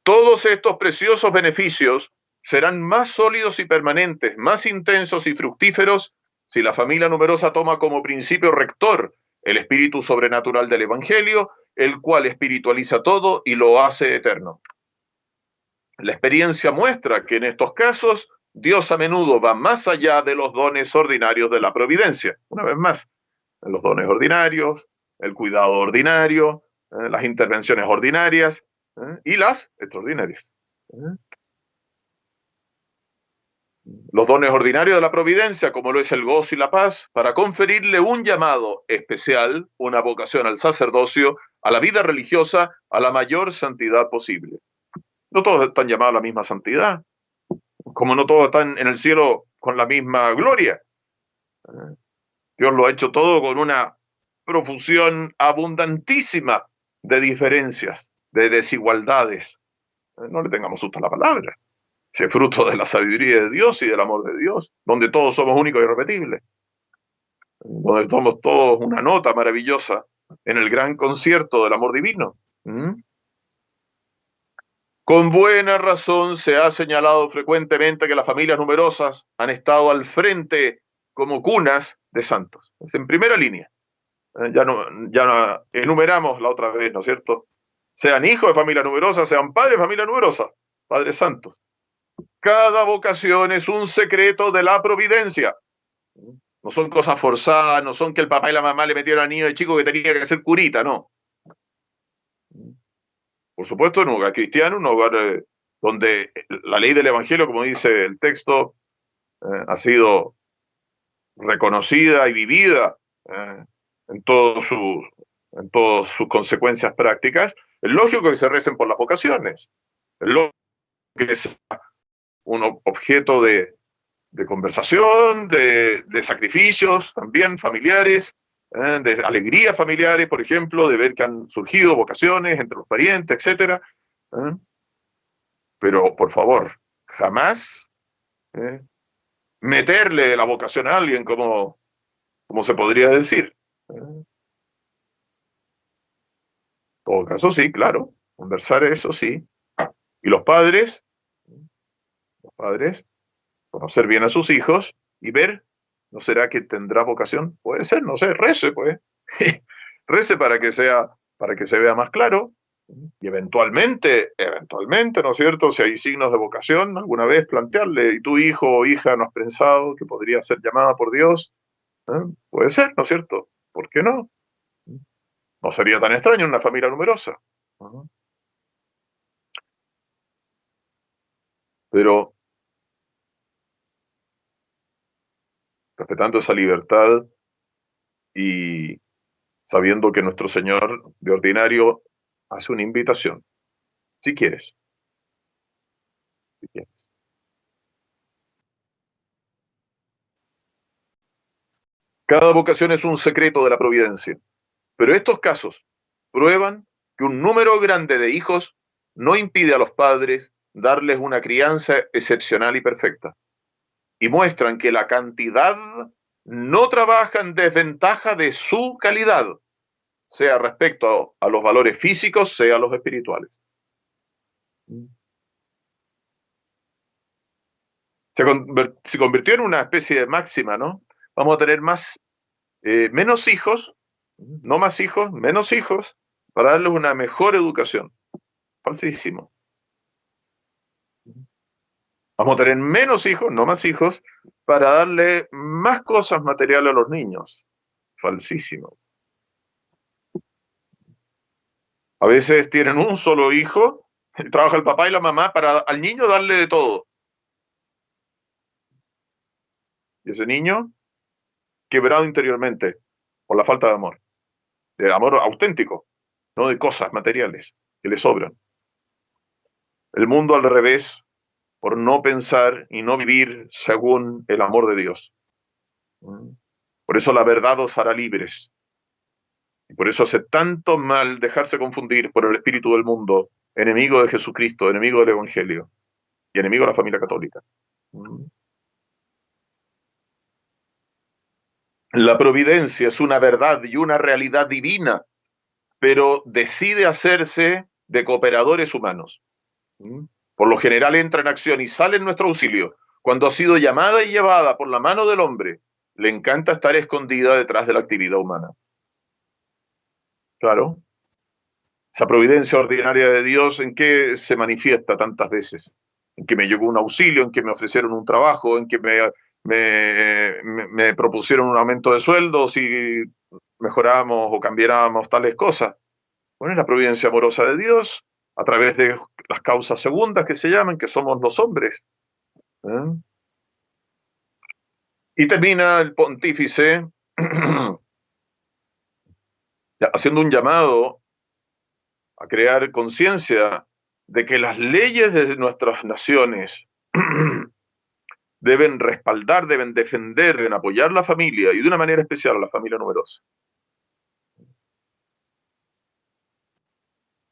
Todos estos preciosos beneficios serán más sólidos y permanentes, más intensos y fructíferos si la familia numerosa toma como principio rector el espíritu sobrenatural del Evangelio, el cual espiritualiza todo y lo hace eterno. La experiencia muestra que en estos casos Dios a menudo va más allá de los dones ordinarios de la providencia. Una vez más, los dones ordinarios, el cuidado ordinario, las intervenciones ordinarias, y las extraordinarias. Los dones ordinarios de la providencia, como lo es el gozo y la paz, para conferirle un llamado especial, una vocación al sacerdocio, a la vida religiosa, a la mayor santidad posible. No todos están llamados a la misma santidad, como no todos están en el cielo con la misma gloria. Dios lo ha hecho todo con una profusión abundantísima de diferencias, de desigualdades. No le tengamos susto a la palabra. Es fruto de la sabiduría de Dios y del amor de Dios, donde todos somos únicos y irrepetibles, donde somos todos una nota maravillosa en el gran concierto del amor divino. ¿Mm? Con buena razón se ha señalado frecuentemente que las familias numerosas han estado al frente como cunas de santos. Es en primera línea. Ya no enumeramos la otra vez, ¿no es cierto? Sean hijos de familia numerosa, sean padres de familia numerosa, padres santos. Cada vocación es un secreto de la providencia. No son cosas forzadas, no son que el papá y la mamá le metieron al niño de chico que tenía que ser curita, no. Por supuesto, en un hogar cristiano, un hogar donde la ley del Evangelio, como dice el texto, ha sido reconocida y vivida eh, en, todos sus, en todas sus consecuencias prácticas. Es lógico que se recen por las vocaciones. Es lógico que sea un objeto de conversación, de sacrificios también familiares, de alegrías familiares, por ejemplo, de ver que han surgido vocaciones entre los parientes, etcétera. ¿Eh? Pero, por favor, jamás ¿eh? meterle la vocación a alguien como se podría decir. En todo caso, sí, claro, conversar eso sí. Y los padres, conocer bien a sus hijos y ver, ¿no será que tendrá vocación? Puede ser, no sé, rece, pues. Rece para que se vea más claro. Y eventualmente, ¿no es cierto? Si hay signos de vocación, alguna vez plantearle, ¿y tu hijo o hija no has pensado que podría ser llamada por Dios? Puede ser, ¿no es cierto? ¿Por qué no? No sería tan extraño en una familia numerosa. Ujú. Pero respetando esa libertad y sabiendo que nuestro Señor de ordinario hace una invitación, si quieres, si quieres. Cada vocación es un secreto de la providencia, pero estos casos prueban que un número grande de hijos no impide a los padres darles una crianza excepcional y perfecta, y muestran que la cantidad no trabaja en desventaja de su calidad, sea respecto a los valores físicos, sea a los espirituales. Se convirtió en una especie de máxima, ¿no? Vamos a tener menos hijos, no más hijos, menos hijos, para darles una mejor educación. Falsísimo. Vamos a tener menos hijos, no más hijos, para darle más cosas materiales a los niños. Falsísimo. A veces tienen un solo hijo, trabaja el papá y la mamá para al niño darle de todo. Y ese niño, quebrado interiormente por la falta de amor auténtico, no de cosas materiales que le sobran. El mundo al revés, por no pensar y no vivir según el amor de Dios. Por eso la verdad os hará libres. Y por eso hace tanto mal dejarse confundir por el espíritu del mundo, enemigo de Jesucristo, enemigo del Evangelio y enemigo de la familia católica. La providencia es una verdad y una realidad divina, pero decide hacerse de cooperadores humanos. Por lo general entra en acción y sale en nuestro auxilio. Cuando ha sido llamada y llevada por la mano del hombre, le encanta estar escondida detrás de la actividad humana. Claro. Esa providencia ordinaria de Dios, ¿en qué se manifiesta tantas veces? En que me llegó un auxilio, en que me ofrecieron un trabajo, en que me propusieron un aumento de sueldo si mejoramos o cambiáramos tales cosas. Bueno, es la providencia amorosa de Dios a través de las causas segundas que se llaman, que somos los hombres. ¿Eh? Y termina el pontífice haciendo un llamado a crear conciencia de que las leyes de nuestras naciones deben respaldar, deben defender, deben apoyar la familia y de una manera especial a la familia numerosa.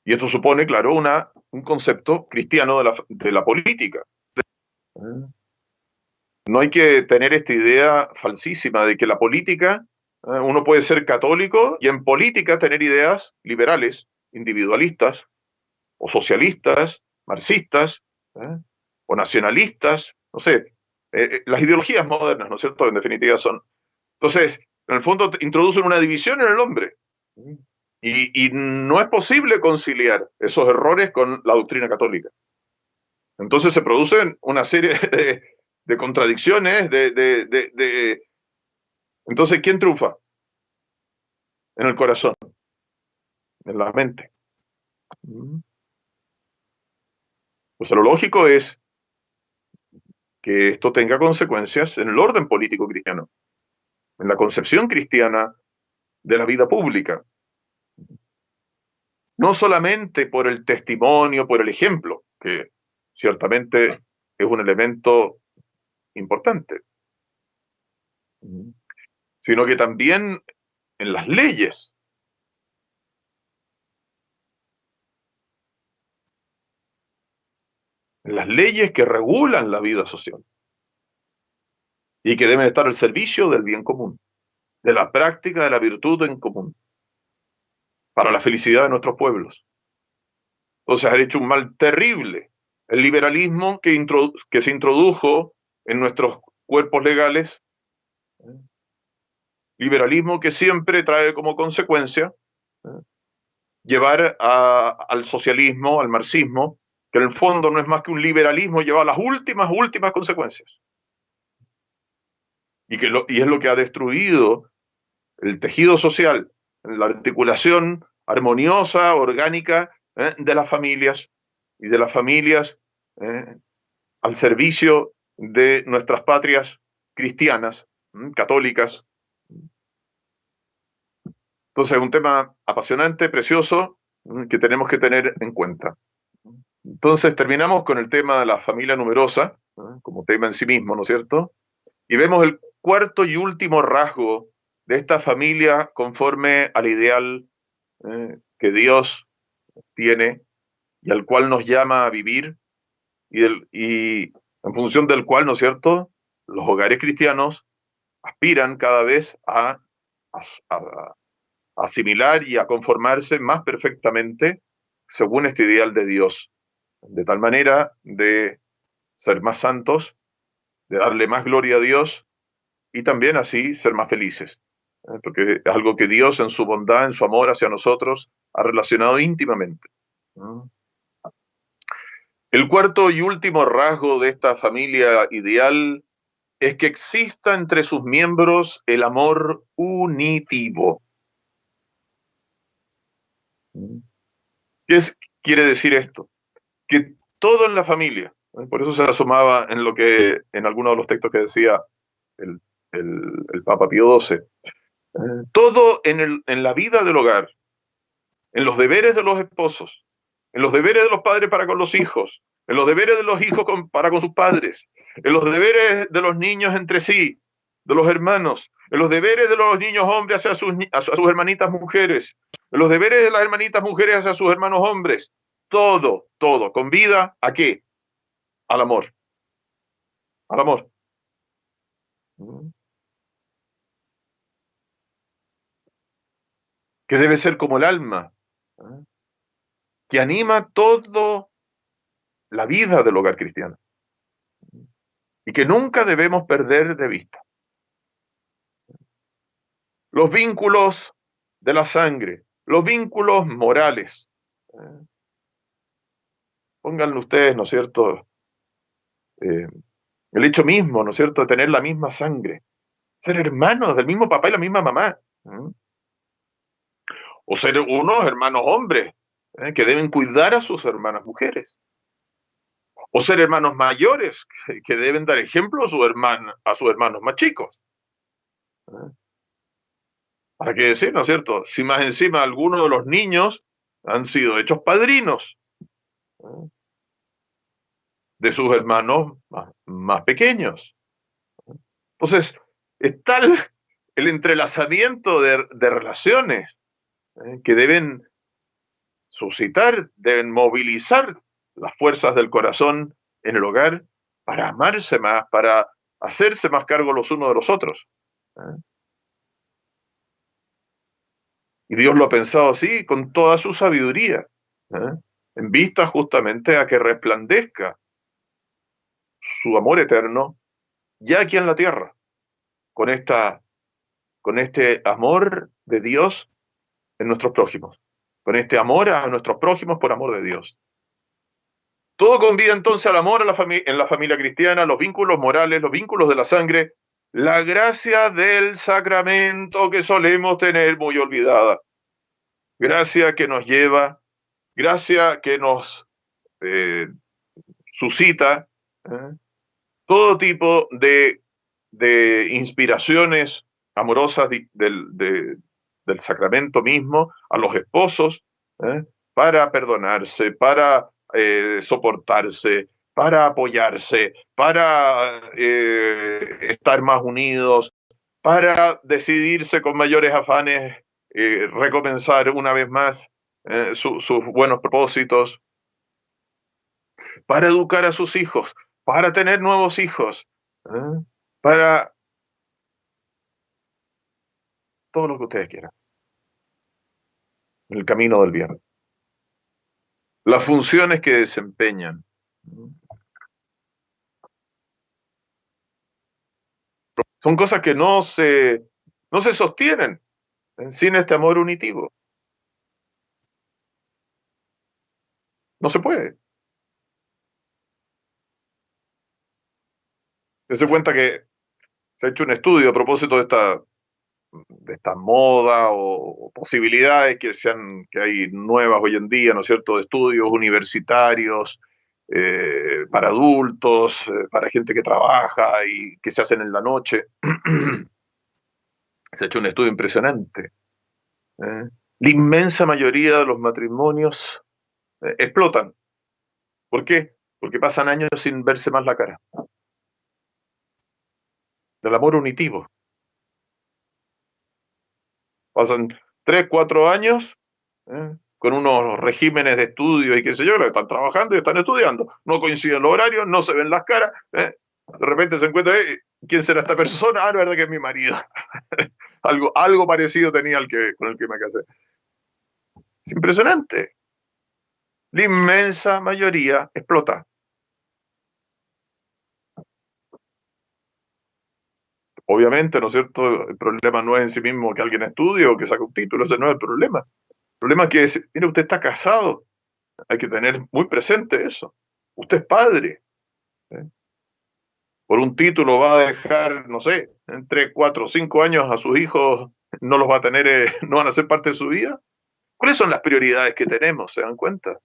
Y esto supone, claro, un concepto cristiano de la política. No hay que tener esta idea falsísima de que la política, uno puede ser católico y en política tener ideas liberales, individualistas, o socialistas, marxistas, ¿eh? O nacionalistas, no sé, las ideologías modernas, ¿no es cierto? En definitiva son. Entonces, en el fondo introducen una división en el hombre. Y no es posible conciliar esos errores con la doctrina católica. Entonces se producen una serie de contradicciones, Entonces, ¿quién triunfa? En el corazón, en la mente. Pues lo lógico es que esto tenga consecuencias en el orden político cristiano, en la concepción cristiana de la vida pública. No solamente por el testimonio, por el ejemplo, que ciertamente es un elemento importante, sino que también en las leyes. En las leyes que regulan la vida social y que deben estar al servicio del bien común, de la práctica de la virtud en común, para la felicidad de nuestros pueblos. Entonces ha hecho un mal terrible el liberalismo que se introdujo en nuestros cuerpos legales, liberalismo que siempre trae como consecuencia llevar al socialismo, al marxismo, que en el fondo no es más que un liberalismo, lleva a las últimas consecuencias. Y es lo que ha destruido el tejido social, la articulación armoniosa, orgánica de las familias y de las familias al servicio de nuestras patrias cristianas, católicas. Entonces es un tema apasionante, precioso, que tenemos que tener en cuenta. Entonces terminamos con el tema de la familia numerosa, como tema en sí mismo, ¿no es cierto? Y vemos el cuarto y último rasgo de esta familia conforme al ideal que Dios tiene y al cual nos llama a vivir y en función del cual, ¿no es cierto?, los hogares cristianos aspiran cada vez a asimilar y a conformarse más perfectamente según este ideal de Dios, de tal manera de ser más santos, de darle más gloria a Dios y también así ser más felices, porque es algo que Dios en su bondad, en su amor hacia nosotros, ha relacionado íntimamente. ¿No? El cuarto y último rasgo de esta familia ideal es que exista entre sus miembros el amor unitivo. ¿Qué quiere decir esto? Que todo en la familia, por eso se asomaba en lo que en algunos de los textos que decía el, el Papa Pío XII, todo en la vida del hogar, en los deberes de los esposos, en los deberes de los padres para con los hijos, en los deberes de los hijos para con sus padres, en los deberes de los niños entre sí, de los hermanos, en los deberes de los niños hombres hacia sus hermanitas mujeres, en los deberes de las hermanitas mujeres hacia sus hermanos hombres. Todo, todo, con vida, ¿a qué? Al amor. Al amor. Que debe ser como el alma, que anima toda la vida del hogar cristiano y que nunca debemos perder de vista. Los vínculos de la sangre, los vínculos morales. Pónganlo ustedes, ¿no es cierto? El hecho mismo, ¿no es cierto?, de tener la misma sangre, ser hermanos del mismo papá y la misma mamá, o ser unos hermanos hombres que deben cuidar a sus hermanas mujeres, o ser hermanos mayores que deben dar ejemplo a sus hermanos más chicos. ¿Para qué decir, no es cierto? Si más encima algunos de los niños han sido hechos padrinos de sus hermanos más pequeños. Entonces, es tal el entrelazamiento de relaciones que deben suscitar, deben movilizar las fuerzas del corazón en el hogar para amarse más, para hacerse más cargo los unos de los otros. ¿Eh? Y Dios lo ha pensado así con toda su sabiduría, ¿eh? En vista justamente a que resplandezca su amor eterno ya aquí en la tierra, con, con este amor de Dios en nuestros prójimos, con este amor a nuestros prójimos por amor de Dios. Todo convida entonces al amor en la familia cristiana, los vínculos morales, los vínculos de la sangre, la gracia del sacramento que solemos tener muy olvidada. Gracia que nos lleva, gracia que nos eh, suscita todo tipo de inspiraciones amorosas del sacramento mismo a los esposos, ¿eh? Para perdonarse, para soportarse, para apoyarse, para estar más unidos, para decidirse con mayores afanes, recomenzar una vez más sus buenos propósitos, para educar a sus hijos, para tener nuevos hijos, para todo lo que ustedes quieran, en el camino del bien. Las funciones que desempeñan son cosas que no se sostienen sin este amor unitivo. No se puede. Se cuenta que se ha hecho un estudio a propósito de esta moda o posibilidades que hay nuevas hoy en día, ¿no es cierto?, de estudios universitarios para adultos, para gente que trabaja y que se hacen en la noche. Se ha hecho un estudio impresionante. ¿Eh? La inmensa mayoría de los matrimonios explotan. ¿Por qué? Porque pasan años sin verse más la cara. Del amor unitivo. Pasan 3, 4 años con unos regímenes de estudio y qué sé yo, que están trabajando y están estudiando. No coinciden los horarios, no se ven las caras. De repente se encuentra, ¿quién será esta persona? Ah, la verdad que es mi marido. algo parecido tenía con el que me casé. Es impresionante. La inmensa mayoría explota. Obviamente, ¿no es cierto? El problema no es en sí mismo que alguien estudie o que saque un título, ese no es el problema. El problema es que, mire, usted está casado, hay que tener muy presente eso. Usted es padre. ¿Eh? Por un título va a dejar, no sé, entre 4 o 5 años a sus hijos, no los va a tener, no van a ser parte de su vida. ¿Cuáles son las prioridades que tenemos? ¿Se dan cuenta?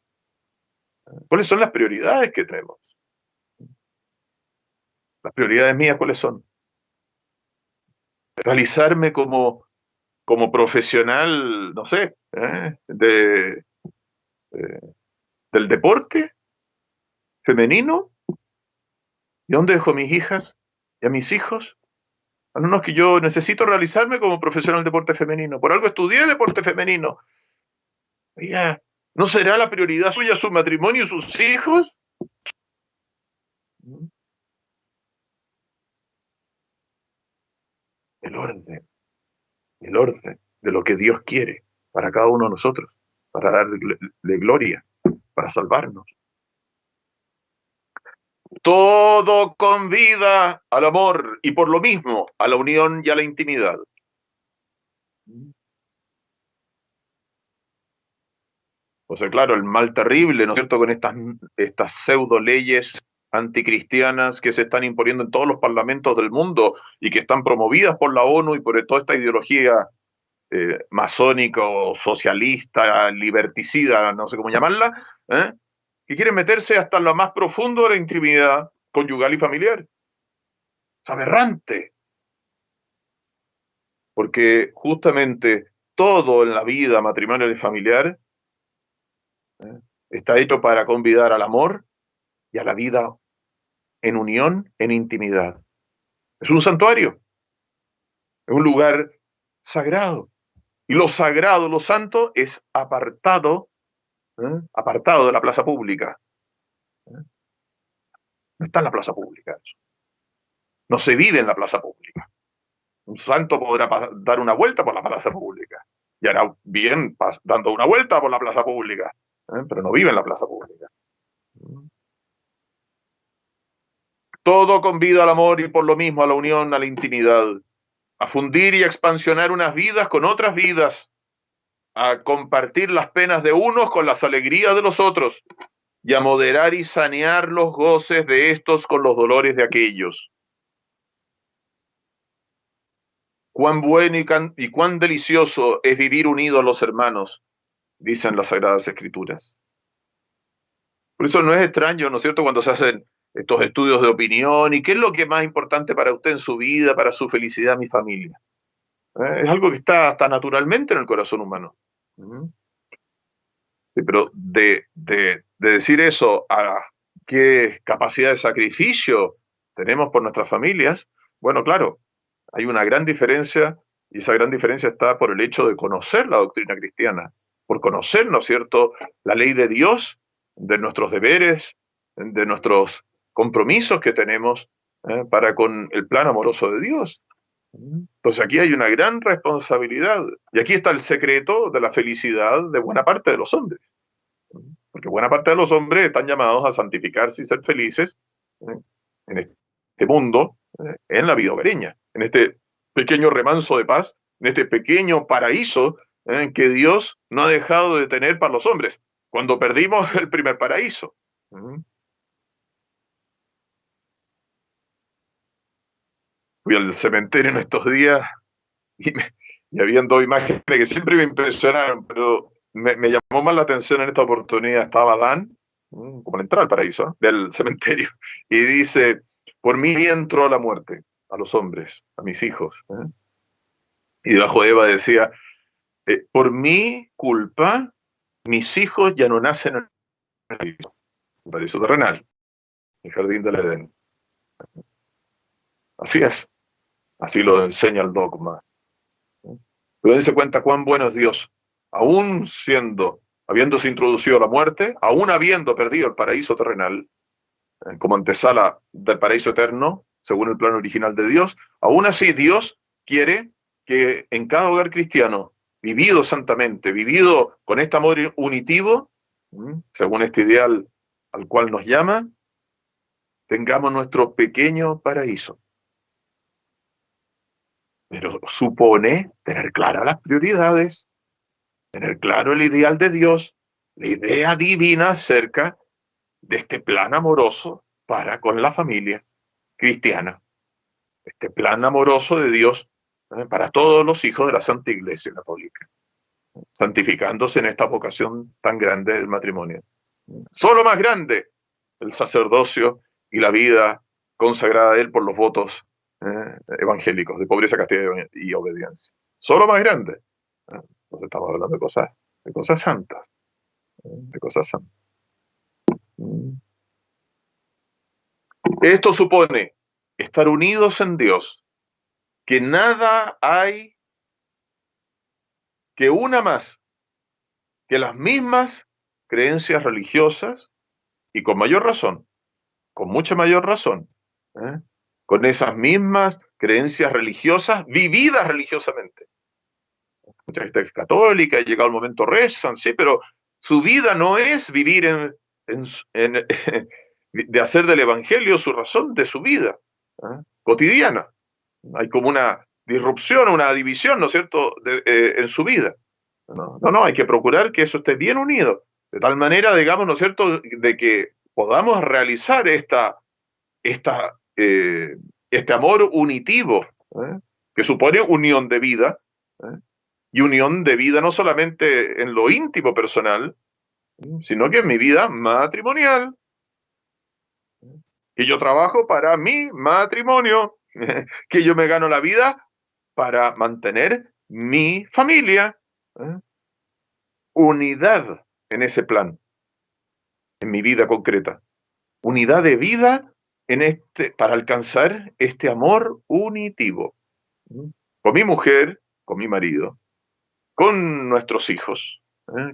¿Cuáles son las prioridades que tenemos? Las prioridades mías, ¿cuáles son? Realizarme como profesional, no sé, eh, del deporte femenino. ¿Y dónde dejo a mis hijas y a mis hijos? No, no, es que yo necesito realizarme como profesional de deporte femenino. Por algo estudié deporte femenino. Oiga, ¿no será la prioridad suya su matrimonio y sus hijos? El orden, el orden de lo que Dios quiere para cada uno de nosotros, para darle gloria, para salvarnos. Todo convida al amor y por lo mismo a la unión y a la intimidad. O sea, claro, el mal terrible, ¿no es cierto?, con estas pseudo leyes anticristianas que se están imponiendo en todos los parlamentos del mundo y que están promovidas por la ONU y por toda esta ideología masónica o socialista, liberticida, no sé cómo llamarla, que quieren meterse hasta lo más profundo de la intimidad conyugal y familiar. Es aberrante, porque justamente todo en la vida matrimonial y familiar está hecho para convidar al amor y a la vida en unión, en intimidad. Es un santuario, es un lugar sagrado. Y lo sagrado, lo santo, es apartado de la plaza pública. No está en la plaza pública eso. No se vive en la plaza pública. Un santo podrá dar una vuelta por la plaza pública. Y hará bien dando una vuelta por la plaza pública, pero no vive en la plaza pública. Todo convida al amor y por lo mismo a la unión, a la intimidad, a fundir y a expansionar unas vidas con otras vidas, a compartir las penas de unos con las alegrías de los otros y a moderar y sanear los goces de estos con los dolores de aquellos. Cuán bueno y cuán delicioso es vivir unidos los hermanos, dicen las Sagradas Escrituras. Por eso no es extraño, ¿no es cierto?, cuando se hacen estos estudios de opinión y qué es lo que es más importante para usted en su vida, para su felicidad, mi familia. Es algo que está hasta naturalmente en el corazón humano. Sí, pero de decir eso a qué capacidad de sacrificio tenemos por nuestras familias, bueno, claro, hay una gran diferencia y esa gran diferencia está por el hecho de conocer la doctrina cristiana, por conocer, ¿no es cierto?, la ley de Dios, de nuestros deberes, de nuestros compromisos que tenemos para con el plan amoroso de Dios. Entonces aquí hay una gran responsabilidad y aquí está el secreto de la felicidad de buena parte de los hombres, porque buena parte de los hombres están llamados a santificarse y ser felices ¿eh? En este mundo, en la vida hogareña, en este pequeño remanso de paz, en este pequeño paraíso que Dios no ha dejado de tener para los hombres, cuando perdimos el primer paraíso. Fui al cementerio en estos días y, y habían dos imágenes que siempre me impresionaron, pero me llamó más la atención en esta oportunidad. Estaba Dan, como la entrada al paraíso, del cementerio, y dice, por mí entró la muerte a los hombres, a mis hijos. Y debajo de Eva decía, por mi culpa, mis hijos ya no nacen en el paraíso terrenal, el jardín del Edén. Así es, así lo enseña el dogma. Pero dense cuenta cuán bueno es Dios. Aún habiéndose introducido la muerte, aún habiendo perdido el paraíso terrenal, como antesala del paraíso eterno, según el plan original de Dios, aún así Dios quiere que en cada hogar cristiano, vivido santamente, vivido con este amor unitivo, según este ideal al cual nos llama, tengamos nuestro pequeño paraíso. Pero supone tener claras las prioridades, tener claro el ideal de Dios, la idea divina acerca de este plan amoroso para con la familia cristiana, este plan amoroso de Dios para todos los hijos de la Santa Iglesia Católica, santificándose en esta vocación tan grande del matrimonio. Solo más grande el sacerdocio y la vida consagrada a él por los votos evangélicos de pobreza, castidad y obediencia. Solo más grande. Entonces estamos hablando de cosas santas, de cosas santas. Esto supone estar unidos en Dios, que nada hay que una más que las mismas creencias religiosas y con mayor razón, con mucha mayor razón, ¿eh? Con esas mismas creencias religiosas vividas religiosamente. Mucha gente es católica y llegado el momento rezan, sí, pero su vida no es vivir de hacer del evangelio su razón de su vida cotidiana. Hay como una disrupción, una división, ¿no es cierto?, en su vida. No, hay que procurar que eso esté bien unido, de tal manera, digamos, ¿no es cierto?, de que podamos realizar este amor unitivo, que supone unión de vida, ¿eh? Y unión de vida no solamente en lo íntimo personal, sino que en mi vida matrimonial, que yo trabajo para mi matrimonio, que yo me gano la vida para mantener mi familia. Unidad en ese plan, en mi vida concreta. Unidad de vida para alcanzar este amor unitivo. Con mi mujer, con mi marido, con nuestros hijos,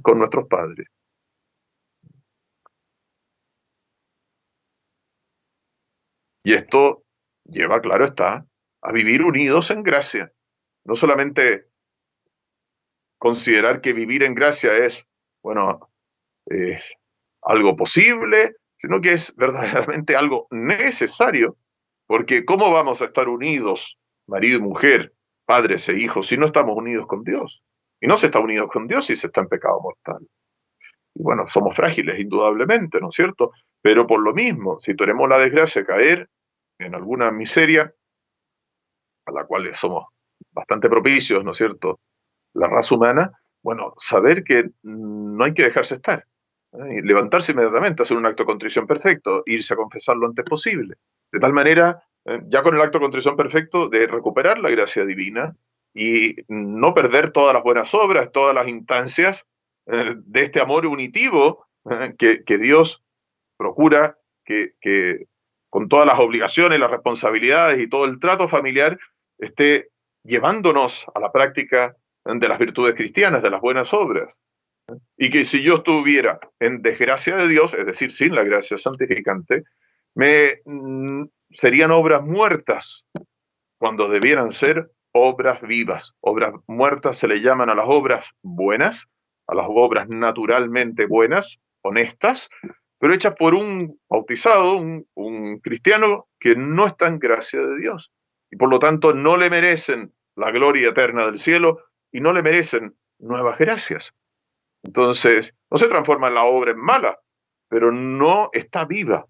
con nuestros padres. Y esto lleva, claro está, a vivir unidos en gracia. No solamente considerar que vivir en gracia bueno, es algo posible, sino que es verdaderamente algo necesario, porque ¿cómo vamos a estar unidos, marido y mujer, padres e hijos, si no estamos unidos con Dios? Y no se está unido con Dios si se está en pecado mortal. Y bueno, somos frágiles, indudablemente, ¿no es cierto? Pero por lo mismo, si tenemos la desgracia de caer en alguna miseria, a la cual somos bastante propicios, ¿no es cierto?, la raza humana, bueno, saber que no hay que dejarse estar, levantarse inmediatamente, hacer un acto de contrición perfecto, irse a confesar lo antes posible, de tal manera, ya con el acto de contrición perfecto, de recuperar la gracia divina y no perder todas las buenas obras, todas las instancias de este amor unitivo que Dios procura que con todas las obligaciones, las responsabilidades y todo el trato familiar esté llevándonos a la práctica de las virtudes cristianas, de las buenas obras. Y que si yo estuviera en desgracia de Dios, es decir, sin la gracia santificante, serían obras muertas cuando debieran ser obras vivas. Obras muertas se le llaman a las obras buenas, a las obras naturalmente buenas, honestas, pero hechas por un bautizado, un cristiano que no está en gracia de Dios. Y por lo tanto no le merecen la gloria eterna del cielo y no le merecen nuevas gracias. Entonces, no se transforma la obra en mala, pero no está viva.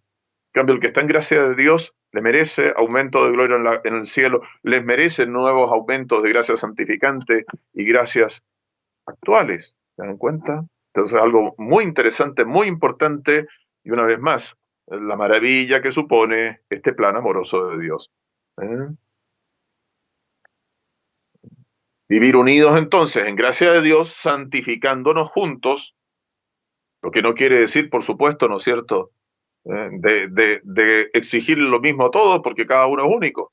En cambio, el que está en gracia de Dios le merece aumento de gloria en el cielo, les merece nuevos aumentos de gracia santificante y gracias actuales. ¿Se dan cuenta? Entonces, algo muy interesante, muy importante, y una vez más, la maravilla que supone este plan amoroso de Dios. ¿Eh? Vivir unidos entonces en gracia de Dios, santificándonos juntos, lo que no quiere decir, por supuesto, ¿no es cierto?, de exigir lo mismo a todos porque cada uno es único.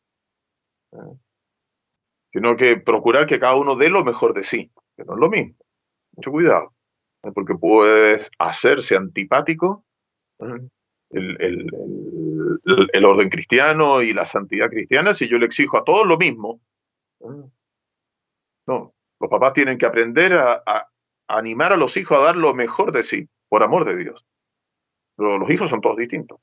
sino que procurar que cada uno dé lo mejor de sí, que no es lo mismo. Mucho cuidado, porque puedes hacerse antipático, ¿eh? El orden cristiano y la santidad cristiana si yo le exijo a todos lo mismo. ¿Eh? No, los papás tienen que aprender a animar a los hijos a dar lo mejor de sí, por amor de Dios. Pero los hijos son todos distintos.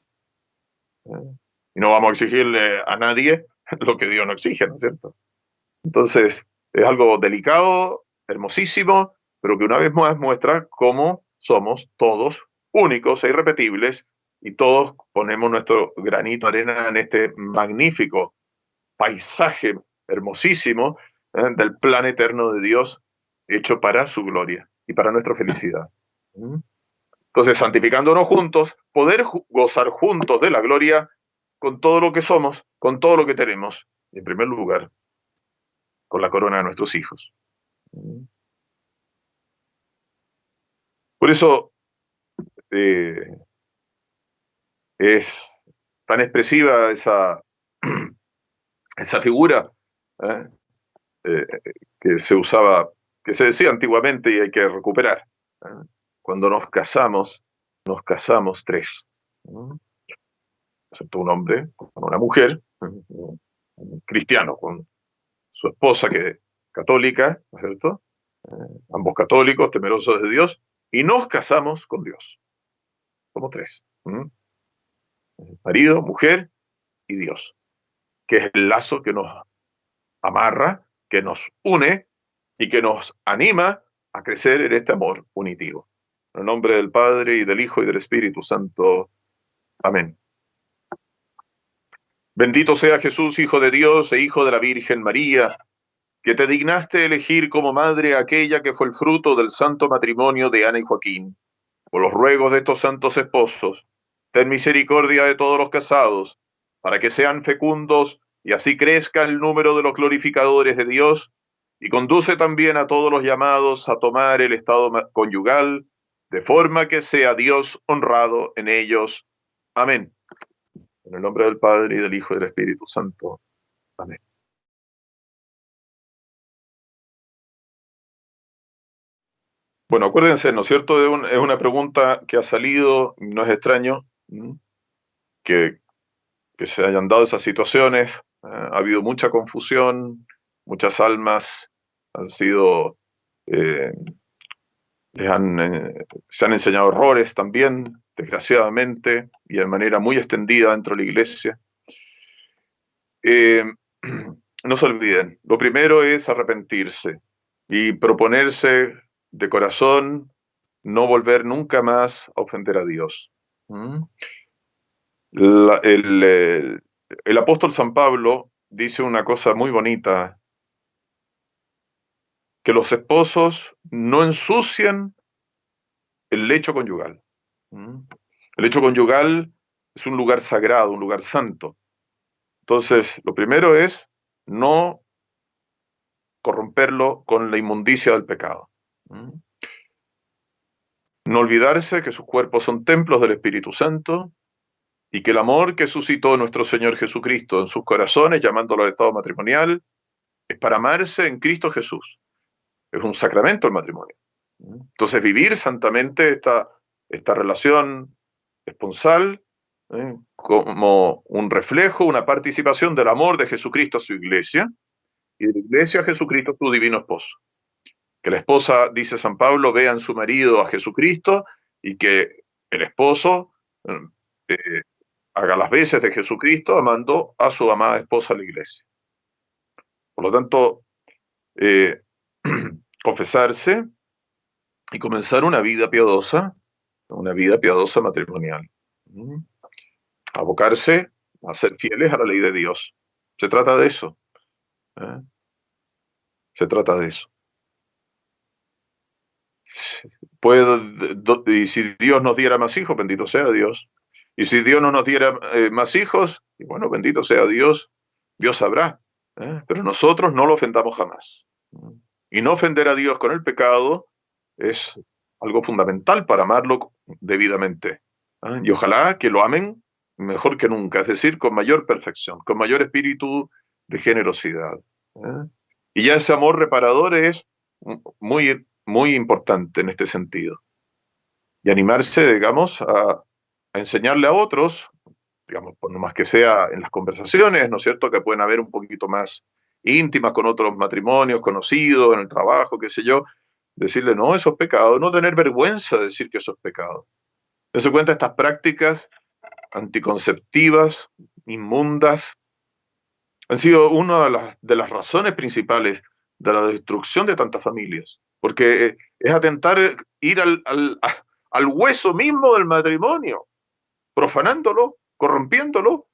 ¿Eh? Y no vamos a exigirle a nadie lo que Dios no exige, ¿no es cierto? Entonces, es algo delicado, hermosísimo, pero que una vez más muestra cómo somos todos únicos e irrepetibles y todos ponemos nuestro granito de arena en este magnífico paisaje hermosísimo, del plan eterno de Dios hecho para su gloria y para nuestra felicidad. ¿Mm? Entonces, santificándonos juntos, poder gozar juntos de la gloria con todo lo que somos, con todo lo que tenemos. Y en primer lugar, con la corona de nuestros hijos. Por eso eh, es tan expresiva esa figura, ¿eh? Eh, que se usaba, que se decía antiguamente y hay que recuperar. ¿Eh? Cuando nos casamos tres. ¿Eh? Excepto un hombre con una mujer, un cristiano con su esposa que es católica, ¿no es cierto? Ambos católicos, temerosos de Dios, y nos casamos con Dios. Somos tres. Marido, mujer y Dios, que es el lazo que nos amarra, que nos une y que nos anima a crecer en este amor unitivo. En el nombre del Padre y del Hijo y del Espíritu Santo. Amén. Bendito sea Jesús, Hijo de Dios e Hijo de la Virgen María, que te dignaste elegir como madre a aquella que fue el fruto del santo matrimonio de Ana y Joaquín. Por los ruegos de estos santos esposos, ten misericordia de todos los casados, para que sean fecundos y así crezca el número de los glorificadores de Dios, y conduce también a todos los llamados a tomar el estado conyugal, de forma que sea Dios honrado en ellos. Amén. En el nombre del Padre, y del Hijo, y del Espíritu Santo. Amén. Bueno, acuérdense, ¿no es cierto? Es una pregunta que ha salido, no es extraño, que que se hayan dado esas situaciones. Ha habido mucha confusión, muchas almas han sido, eh, se han enseñado errores también, desgraciadamente, y de manera muy extendida dentro de la iglesia. Eh, no se olviden, lo primero es arrepentirse y proponerse de corazón no volver nunca más a ofender a Dios. ¿Mm? La- el, eh, el apóstol San Pablo dice una cosa muy bonita, que los esposos no ensucian el lecho conyugal. ¿Mm? El lecho conyugal es un lugar sagrado, un lugar santo. Entonces, lo primero es no corromperlo con la inmundicia del pecado. ¿Mm? No olvidarse que sus cuerpos son templos del Espíritu Santo y que el amor que suscitó nuestro Señor Jesucristo en sus corazones, llamándolo al estado matrimonial, es para amarse en Cristo Jesús. Es un sacramento el matrimonio. Entonces, vivir santamente esta relación esponsal, como un reflejo, una participación del amor de Jesucristo a su iglesia y de la iglesia a Jesucristo, su divino esposo. Que la esposa, dice San Pablo, vea en su marido a Jesucristo y que el esposo eh, haga las veces de Jesucristo amando a su amada esposa, la iglesia. Por lo tanto, eh, confesarse y comenzar una vida piadosa matrimonial. ¿Mm? Abocarse a ser fieles a la ley de Dios. Se trata de eso. ¿Eh? Se trata de eso. Y si Dios nos diera más hijos, bendito sea Dios. Y si Dios no nos diera más hijos, y bueno, bendito sea Dios, Dios sabrá. Pero nosotros no lo ofendamos jamás. ¿Mm? Y no ofender a Dios con el pecado es algo fundamental para amarlo debidamente. Y ojalá que lo amen mejor que nunca, es decir, con mayor perfección, con mayor espíritu de generosidad. ¿Eh? Y ya ese amor reparador es muy, muy importante en este sentido. Y animarse, digamos, a enseñarle a otros, digamos, por no más que sea en las conversaciones, ¿no es cierto?, que pueden haber un poquito más íntimas con otros matrimonios conocidos, en el trabajo, qué sé yo, decirle, no, eso es pecado, no tener vergüenza de decir que eso es pecado. Dense cuenta, estas prácticas anticonceptivas, inmundas, han sido una de las razones principales de la destrucción de tantas familias, porque es atentar, ir al hueso mismo del matrimonio, profanándolo, corrompiéndolo.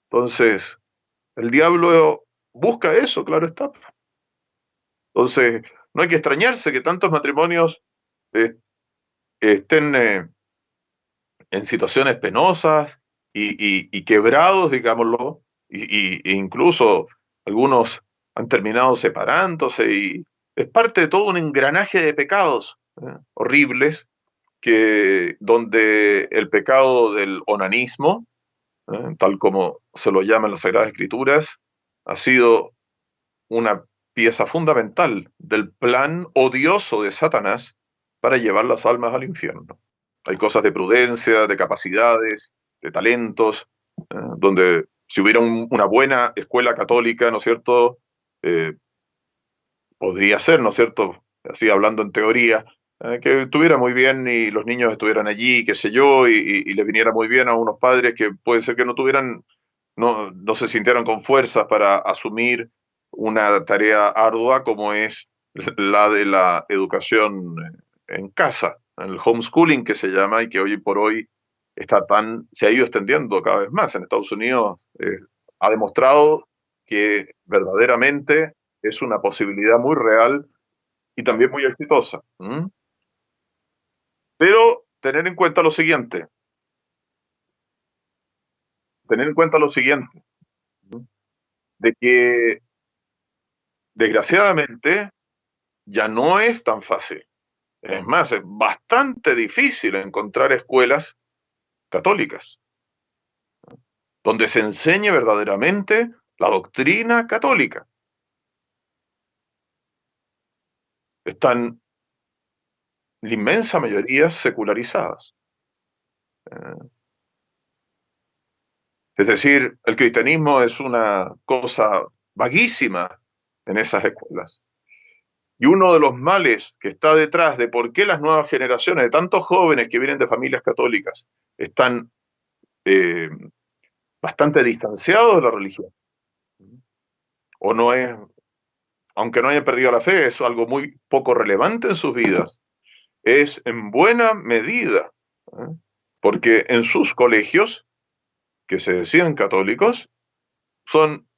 Entonces, el diablo busca eso, claro está. Entonces, no hay que extrañarse que tantos matrimonios eh, estén en situaciones penosas y quebrados, digámoslo, e incluso algunos han terminado separándose y es parte de todo un engranaje de pecados horribles donde el pecado del onanismo, tal como se lo llama en las Sagradas Escrituras, ha sido una pieza fundamental del plan odioso de Satanás para llevar las almas al infierno. Hay cosas de prudencia, de capacidades, de talentos, donde si hubiera una buena escuela católica, ¿no es cierto? Eh, Podría ser, ¿no es cierto? Así hablando en teoría, que estuviera muy bien y los niños estuvieran allí, qué sé yo, y les viniera muy bien a unos padres que puede ser que no tuvieran, no se sintieran con fuerzas para asumir una tarea ardua como es la de la educación en casa, el homeschooling que se llama y que hoy por hoy se ha ido extendiendo cada vez más. En Estados Unidos ha demostrado que verdaderamente es una posibilidad muy real y también muy exitosa. Pero tener en cuenta lo siguiente, de que desgraciadamente ya no es tan fácil. Es más, es bastante difícil encontrar escuelas católicas donde se enseñe verdaderamente la doctrina católica. Están la inmensa mayoría secularizadas. Eh, Es decir, el cristianismo es una cosa vaguísima en esas escuelas. Y uno de los males que está detrás de por qué las nuevas generaciones de tantos jóvenes que vienen de familias católicas están eh, bastante distanciados de la religión, o no es, aunque no hayan perdido la fe, es algo muy poco relevante en sus vidas, es en buena medida, ¿eh? Porque en sus colegios, que se decían católicos,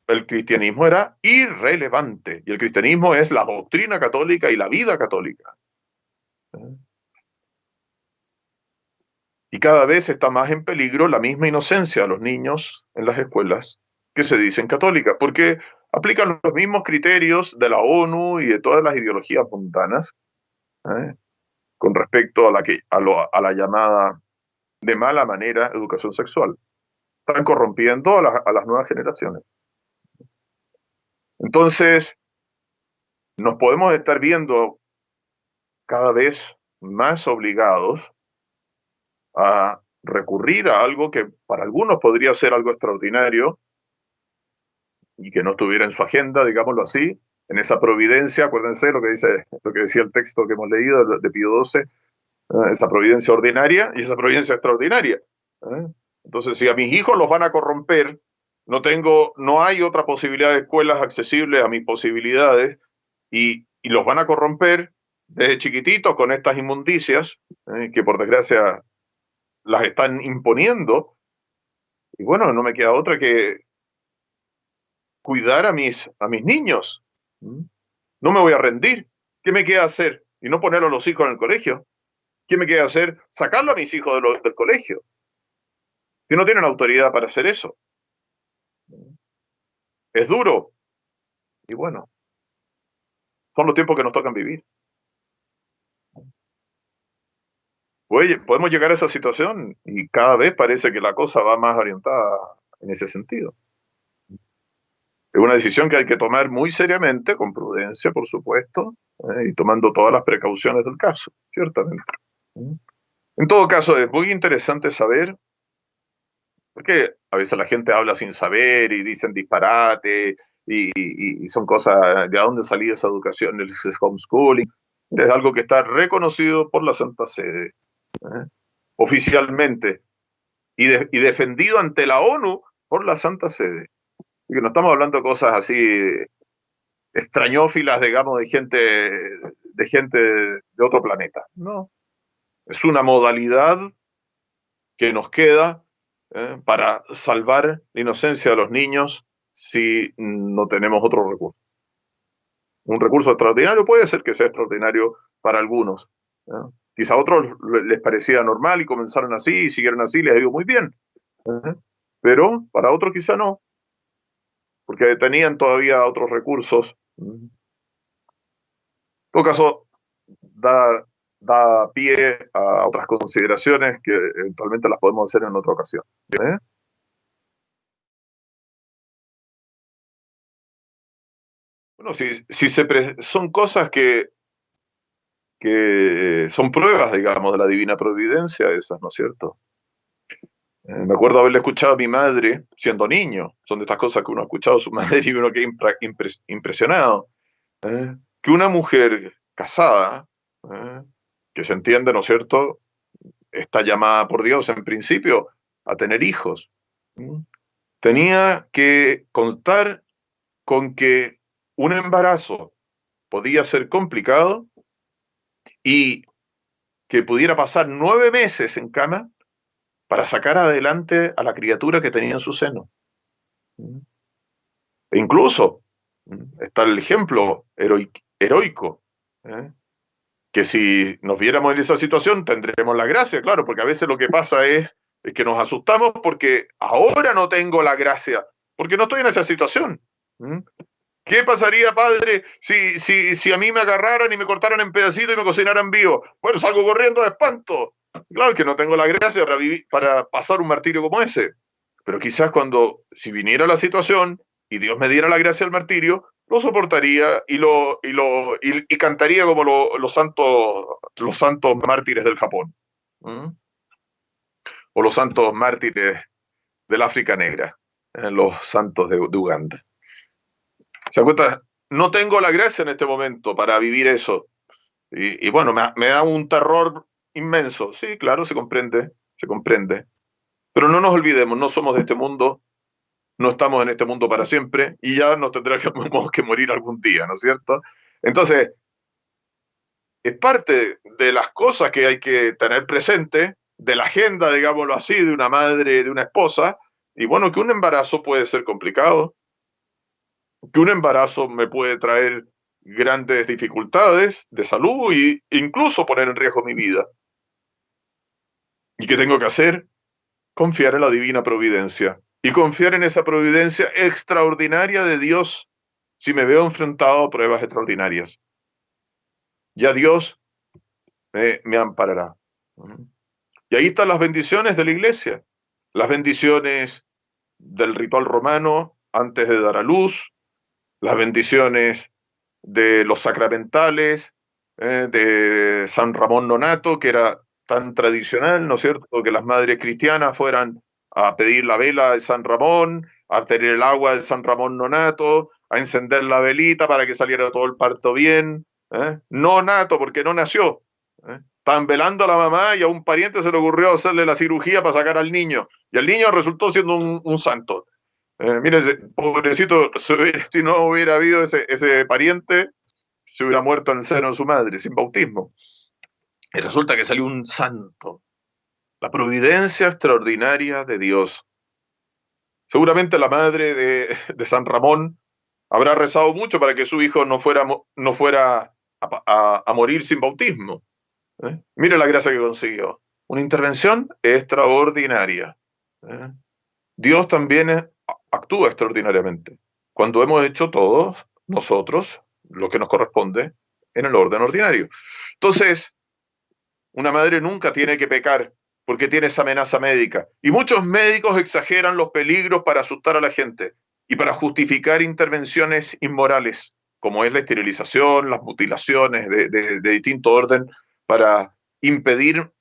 el cristianismo era irrelevante, y el cristianismo es la doctrina católica y la vida católica. Y cada vez está más en peligro la misma inocencia de los niños en las escuelas que se dicen católicas, porque aplican los mismos criterios de la ONU y de todas las ideologías mundanas ¿eh? Con respecto a la llamada de mala manera educación sexual. Están corrompiendo a las nuevas generaciones. Entonces, nos podemos estar viendo cada vez más obligados a recurrir a algo que para algunos podría ser algo extraordinario y que no estuviera en su agenda, digámoslo así, en esa providencia, acuérdense lo que decía el texto que hemos leído de Pío XII, esa providencia ordinaria y esa providencia extraordinaria. ¿eh? Entonces, si a mis hijos los van a corromper, no hay otra posibilidad de escuelas accesibles a mis posibilidades y los van a corromper desde chiquititos con estas inmundicias que por desgracia las están imponiendo. Y bueno, no me queda otra que cuidar a mis niños. No me voy a rendir. ¿Qué me queda hacer? Y no poner a los hijos en el colegio. ¿Qué me queda hacer? Sacarlo a mis hijos del colegio. Que no tienen autoridad para hacer eso. Es duro. Y bueno, son los tiempos que nos tocan vivir. Oye, podemos llegar a esa situación y cada vez parece que la cosa va más orientada en ese sentido. Es una decisión que hay que tomar muy seriamente, con prudencia, por supuesto, y tomando todas las precauciones del caso, ciertamente. En todo caso, es muy interesante saber, porque a veces la gente habla sin saber y dicen disparate y son cosas, ¿de dónde salía esa educación, el homeschooling? Es algo que está reconocido por la Santa Sede, oficialmente, y defendido ante la ONU por la Santa Sede. Y que no estamos hablando de cosas así extrañófilas, digamos, de gente de otro planeta. No, es una modalidad que nos queda para salvar la inocencia de los niños si no tenemos otro recurso. Un recurso extraordinario puede ser que sea extraordinario para algunos. Quizá a otros les parecía normal y comenzaron así y siguieron así, les ha ido muy bien. Pero para otros quizá no, porque tenían todavía otros recursos. En todo caso, da pie a otras consideraciones que eventualmente las podemos hacer en otra ocasión. Bueno, son cosas que son pruebas, digamos, de la divina providencia, esas, ¿no es cierto? Me acuerdo haberle escuchado a mi madre siendo niño. Son de estas cosas que uno ha escuchado a su madre y uno queda impresionado. Que una mujer casada, ¿eh? Que se entiende, ¿no es cierto?, está llamada por Dios en principio a tener hijos. Tenía que contar con que un embarazo podía ser complicado y que pudiera pasar 9 meses en cama para sacar adelante a la criatura que tenía en su seno. E incluso está el ejemplo heroico, ¿eh? Que si nos viéramos en esa situación tendremos la gracia, claro, porque a veces lo que pasa es que nos asustamos porque ahora no tengo la gracia, porque no estoy en esa situación. ¿Qué pasaría, padre, si a mí me agarraran y me cortaran en pedacitos y me cocinaran vivo? Bueno, salgo corriendo de espanto. Claro que no tengo la gracia para pasar un martirio como ese. Pero quizás si viniera la situación y Dios me diera la gracia del martirio, lo soportaría y cantaría como los santos mártires del Japón. ¿Mm? O los santos mártires del África Negra, los santos de Uganda. ¿Se da cuenta? No tengo la gracia en este momento para vivir eso. Y bueno, me da un terror inmenso. Sí, claro, se comprende, se comprende. Pero no nos olvidemos, no somos de este mundo, no estamos en este mundo para siempre y ya nos tendremos que morir algún día, ¿no es cierto? Entonces, es parte de las cosas que hay que tener presente, de la agenda, digámoslo así, de una madre, de una esposa, y bueno, que un embarazo puede ser complicado, que un embarazo me puede traer grandes dificultades de salud e incluso poner en riesgo mi vida. ¿Y qué tengo que hacer? Confiar en la divina providencia y confiar en esa providencia extraordinaria de Dios si me veo enfrentado a pruebas extraordinarias. Ya Dios me amparará. Y ahí están las bendiciones de la iglesia, las bendiciones del ritual romano antes de dar a luz, las bendiciones de los sacramentales, de San Ramón Nonato, que era tan tradicional, ¿no es cierto?, que las madres cristianas fueran a pedir la vela de San Ramón, a tener el agua de San Ramón Nonato, a encender la velita para que saliera todo el parto bien. No nato, porque no nació. Estaban velando a la mamá y a un pariente se le ocurrió hacerle la cirugía para sacar al niño. Y el niño resultó siendo un santo. Miren, pobrecito, si no hubiera habido ese pariente, se hubiera muerto en el seno de su madre, sin bautismo. Y resulta que salió un santo. La providencia extraordinaria de Dios. Seguramente la madre de San Ramón habrá rezado mucho para que su hijo no fuera a morir sin bautismo. Mire la gracia que consiguió. Una intervención extraordinaria. Dios también actúa extraordinariamente. Cuando hemos hecho todos nosotros lo que nos corresponde en el orden ordinario. Entonces, una madre nunca tiene que pecar porque tiene esa amenaza médica. Y muchos médicos exageran los peligros para asustar a la gente. y para justificar intervenciones inmorales, como es la esterilización, las mutilaciones de distinto orden, para impedir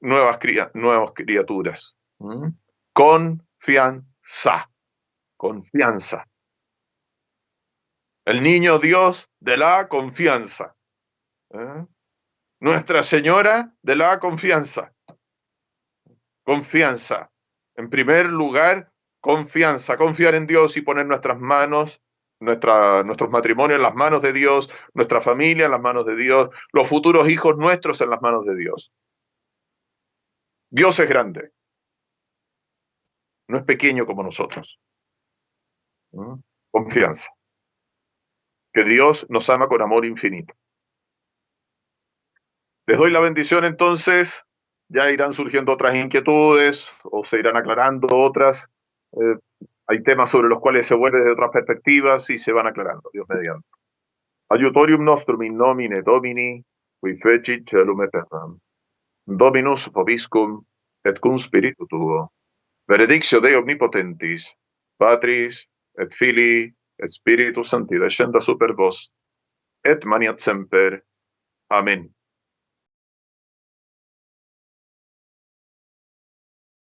nuevas criaturas. ¿Mm? Confianza, confianza. El niño Dios de la confianza. ¿Eh? Nuestra Señora de la confianza. Confianza. En primer lugar, confianza. Confiar en Dios y poner nuestras manos, nuestros matrimonios en las manos de Dios, nuestra familia en las manos de Dios, los futuros hijos nuestros en las manos de Dios. Dios es grande. No es pequeño como nosotros. ¿Mm? Confianza. Que Dios nos ama con amor infinito. Les doy la bendición entonces, ya irán surgiendo otras inquietudes o se irán aclarando otras. Eh, hay temas sobre los cuales se vuelve de otras perspectivas y se van aclarando, Dios mediante. Aiutorium nostrum in nomine Domini, qui fecit celum et terram. Dominus vobiscum et cum spiritu tuo. Benedictio Dei omnipotentis, Patris et Filii et Spiritus Sancti descenda super vos, et maniat semper. Amen.